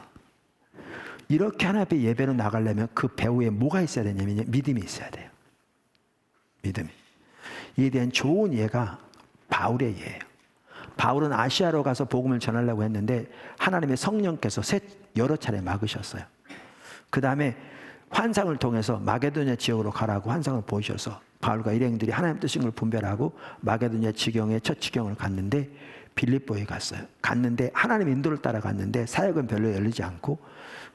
S1: 이렇게 하나님 앞에 예배로 나가려면 그 배후에 뭐가 있어야 되냐면 믿음이 있어야 돼요. 믿음이. 이에 대한 좋은 예가 바울의 예예요. 바울은 아시아로 가서 복음을 전하려고 했는데 하나님의 성령께서 여러 차례 막으셨어요. 그 다음에 환상을 통해서 마게도냐 지역으로 가라고 환상을 보여주셔서 바울과 일행들이 하나님 뜻인 걸 분별하고 마게도냐 지경의 첫 지경을 갔는데 빌립보에 갔어요. 갔는데 하나님 인도를 따라갔는데 사역은 별로 열리지 않고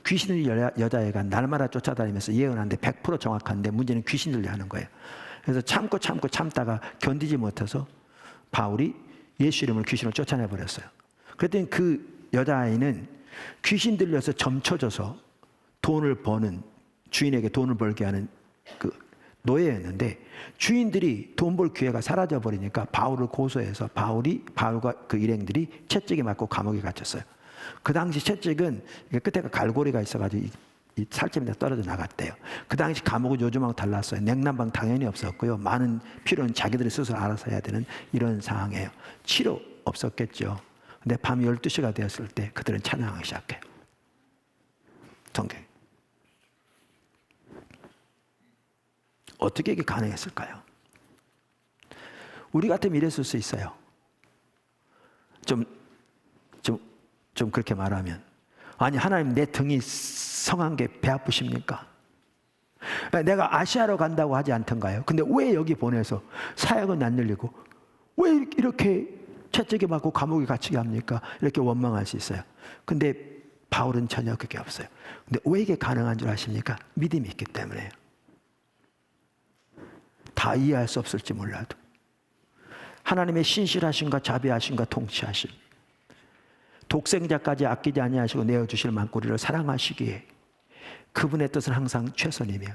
S1: 귀신 들린 여자애가 날마다 쫓아다니면서 예언하는데 100% 정확한데 문제는 귀신 들려 하는 거예요. 그래서 참다가 견디지 못해서 바울이 예수 이름으로 귀신을 쫓아내버렸어요. 그랬더니 그 여자아이는 귀신 들려서 점쳐져서 돈을 버는, 주인에게 돈을 벌게 하는 그 노예였는데 주인들이 돈 벌 기회가 사라져 버리니까 바울을 고소해서 바울과 그 일행들이 채찍에 맞고 감옥에 갇혔어요. 그 당시 채찍은 끝에가 갈고리가 있어가지고 이 살점이 떨어져 나갔대요. 그 당시 감옥은 요즘하고 달랐어요. 냉난방 당연히 없었고요. 많은 필요는 자기들이 스스로 알아서 해야 되는 이런 상황이에요. 치료 없었겠죠. 근데 밤 12시가 되었을 때 그들은 찬양하기 시작해요. 성경. 어떻게 이게 가능했을까요? 우리 같으면 이랬을 수 있어요. 좀 그렇게 말하면. 아니, 하나님 내 등이 성한 게 배 아프십니까? 내가 아시아로 간다고 하지 않던가요? 근데 왜 여기 보내서 사역은 안 열리고 왜 이렇게 채찍에 맞고 감옥에 갇히게 합니까? 이렇게 원망할 수 있어요. 근데 바울은 전혀 그게 없어요. 근데 왜 이게 가능한 줄 아십니까? 믿음이 있기 때문에요. 다 이해할 수 없을지 몰라도 하나님의 신실하심과 자비하심과 통치하심, 독생자까지 아끼지 아니하시고 내어주실 만꾸리를 사랑하시기에 그분의 뜻은 항상 최선이며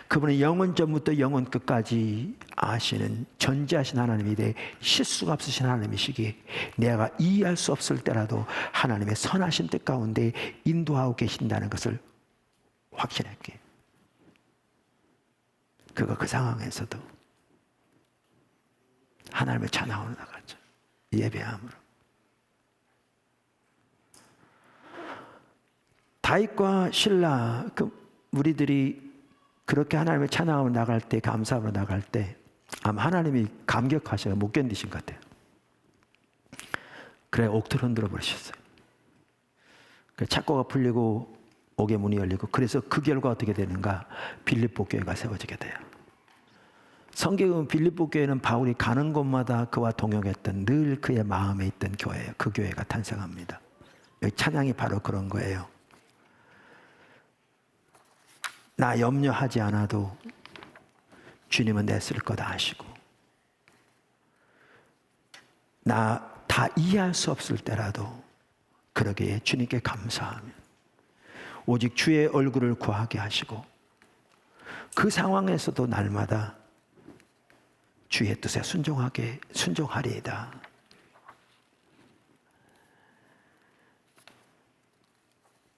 S1: 그분은 영원 전부터 영원 끝까지 아시는 전지하신 하나님이 돼 실수가 없으신 하나님이시기에 내가 이해할 수 없을 때라도 하나님의 선하신 뜻 가운데 인도하고 계신다는 것을 확신할게요. 그 상황에서도 하나님을 찬양하러 나가죠. 예배함으로. 다윗과 실라 우리들이 그렇게 하나님을 찬양하러 나갈 때, 감사하러 나갈 때 아마 하나님이 감격하셔서 못 견디신 것 같아요. 그래 옥토를 흔들어 버리셨어요. 착고가 풀리고 옥의 문이 열리고, 그래서 그 결과 어떻게 되는가? 빌립보 교회가 세워지게 돼요. 성경은 빌립보 교회는 바울이 가는 곳마다 그와 동역했던, 늘 그의 마음에 있던 교회예요. 그 교회가 탄생합니다. 여기 찬양이 바로 그런 거예요. 나 염려하지 않아도 주님은 내 쓸 거다 하시고, 나 다 이해할 수 없을 때라도 그러기에 주님께 감사하며 오직 주의 얼굴을 구하게 하시고, 그 상황에서도 날마다 주의 뜻에 순종하리이다.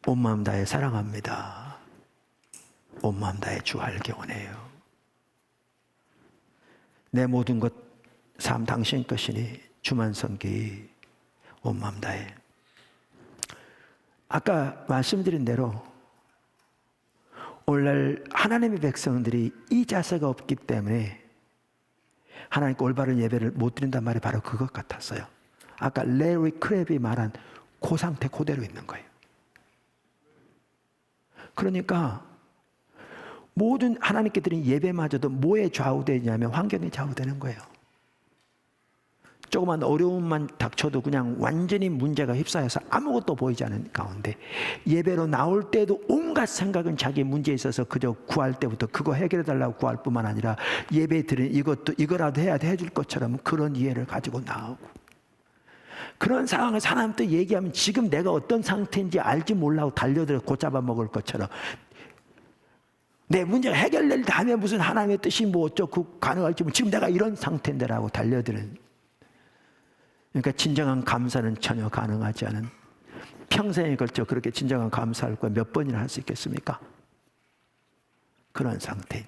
S1: 온 마음 다해 사랑합니다. 온 마음 다해 주 알기 원해요. 내 모든 것 삶 당신 것이니 주만 섬기. 온 마음 다해. 아까 말씀드린 대로 오늘날 하나님의 백성들이 이 자세가 없기 때문에 하나님께 올바른 예배를 못 드린단 말이 바로 그것 같았어요. 아까 레리 크랩이 말한 그 상태 그대로 있는 거예요. 그러니까 모든 하나님께 드린 예배마저도 뭐에 좌우되냐면 환경에 좌우되는 거예요. 조그만 어려움만 닥쳐도 그냥 완전히 문제가 휩싸여서 아무것도 보이지 않은 가운데, 예배로 나올 때도 온갖 생각은 자기 문제에 있어서 그저 구할 때부터 그거 해결해달라고 구할 뿐만 아니라 예배 드린 이거라도 해야 돼 해줄 것처럼 그런 이해를 가지고 나오고, 그런 상황에서 하나님 또 얘기하면 지금 내가 어떤 상태인지 알지 몰라고 달려들어 곧 잡아먹을 것처럼, 내 문제가 해결될 다음에 무슨 하나님의 뜻이 뭐 어쩌고 가능할지, 지금 내가 이런 상태인데라고 달려드는. 그러니까 진정한 감사는 전혀 가능하지 않은, 평생에 걸쳐 그렇게 진정한 감사할 거 몇 번이나 할 수 있겠습니까? 그런 상태.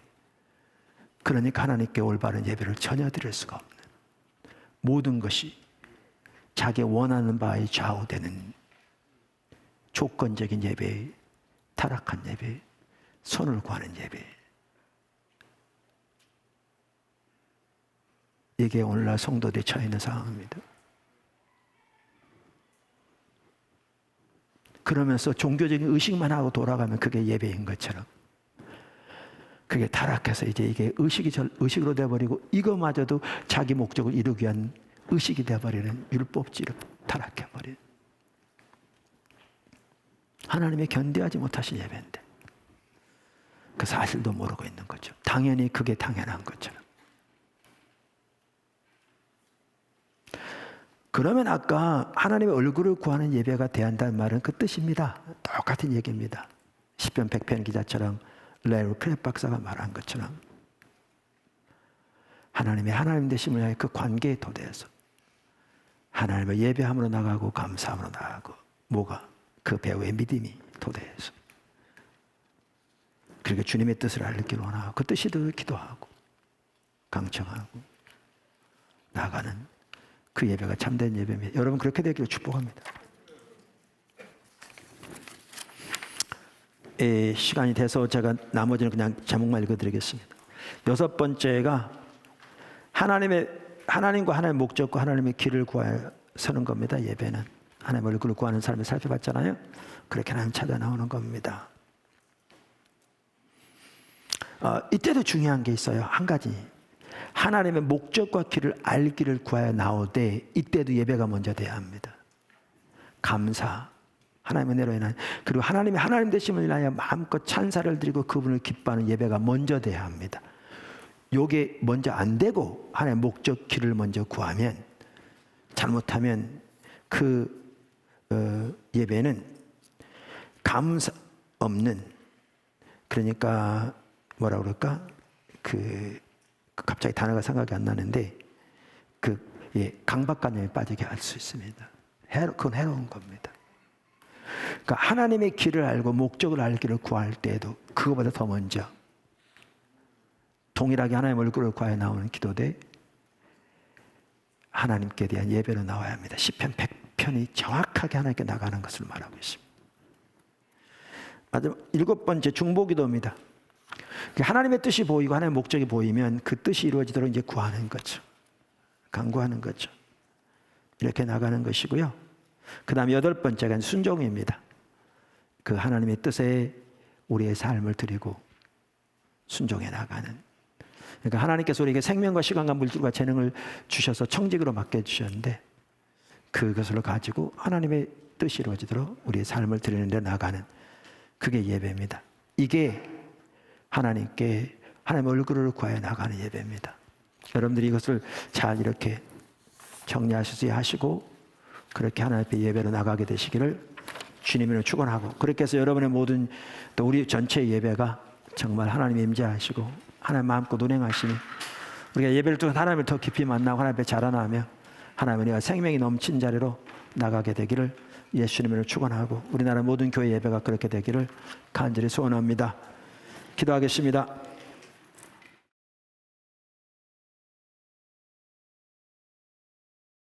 S1: 그러니까 하나님께 올바른 예배를 전혀 드릴 수가 없는, 모든 것이 자기 원하는 바에 좌우되는 조건적인 예배, 타락한 예배, 손을 구하는 예배. 이게 오늘날 성도들이 처해 있는 상황입니다. 그러면서 종교적인 의식만 하고 돌아가면 그게 예배인 것처럼, 그게 타락해서 이제 이게 의식으로 돼버리고, 이거마저도 자기 목적을 이루기 위한 의식이 돼버리는 율법지로 타락해버린, 하나님의 견디하지 못하신 예배인데 그 사실도 모르고 있는 거죠. 당연히 그게 당연한 것처럼. 그러면 아까 하나님의 얼굴을 구하는 예배가 돼야 한다는 말은 그 뜻입니다. 똑같은 얘기입니다. 시편 100편 기자처럼, 레리 크랩 박사가 말한 것처럼, 하나님 되심을 위해 그 관계에 도대해서 하나님을 예배함으로 나가고 감사함으로 나가고, 뭐가? 그 배우의 믿음이 도대해서, 그리고 주님의 뜻을 알기를 원하고 그 뜻이도 기도하고 강청하고 나가는 그 예배가 참된 예배입니다. 여러분 그렇게 되기를 축복합니다. 시간이 돼서 제가 나머지는 그냥 제목만 읽어드리겠습니다. 6번째가 하나님과 하나님의 목적과 하나님의 길을 구하여 서는 겁니다. 예배는 하나님의 얼굴을 구하는 삶을 살펴봤잖아요. 그렇게 하나님 찾아 나오는 겁니다. 이때도 중요한 게 있어요. 한 가지. 하나님의 목적과 길을 알기를 구하여 나오되, 이때도 예배가 먼저 돼야 합니다. 감사, 하나님의 은혜로 인한, 그리고 하나님 되심을 인하여 마음껏 찬사를 드리고 그분을 기뻐하는 예배가 먼저 돼야 합니다. 요게 먼저 안 되고 하나님의 목적, 길을 먼저 구하면, 잘못하면 그 예배는 감사 없는, 그러니까 뭐라 그럴까? 갑자기 단어가 생각이 안 나는데, 강박관념에 빠지게 할 수 있습니다. 그건 해로운 겁니다. 그러니까 하나님의 길을 알고 목적을 알기를 구할 때에도 그거보다 더 먼저 동일하게 하나님의 얼굴을 구하여 나오는 기도대 하나님께 대한 예배로 나와야 합니다. 시편 100편이 정확하게 하나님께 나가는 것을 말하고 있습니다. 마지막 7번째 중보기도입니다. 하나님의 뜻이 보이고 하나님의 목적이 보이면 그 뜻이 이루어지도록 이제 구하는 거죠. 간구하는 거죠. 이렇게 나가는 것이고요. 그 다음 8번째가 순종입니다. 그 하나님의 뜻에 우리의 삶을 드리고 순종해 나가는. 그러니까 하나님께서 우리에게 생명과 시간과 물질과 재능을 주셔서 청직으로 맡겨주셨는데 그것을 가지고 하나님의 뜻이 이루어지도록 우리의 삶을 드리는 데 나가는, 그게 예배입니다. 이게 하나님께 하나님의 얼굴을 구하여 나가는 예배입니다. 여러분들이 이것을 잘 이렇게 정리하셔서 하시고 그렇게 하나님 앞에 예배로 나가게 되시기를 주님으로 축원하고, 그렇게 해서 여러분의 모든 또 우리 전체 예배가 정말 하나님이 임재하시고 하나님 마음껏 운행하시니 우리가 예배를 통해 하나님을 더 깊이 만나고 하나님 앞에 자라나며 하나님 우리가 생명이 넘친 자리로 나가게 되기를 예수님으로 축원하고 우리나라 모든 교회 예배가 그렇게 되기를 간절히 소원합니다. 기도하겠습니다.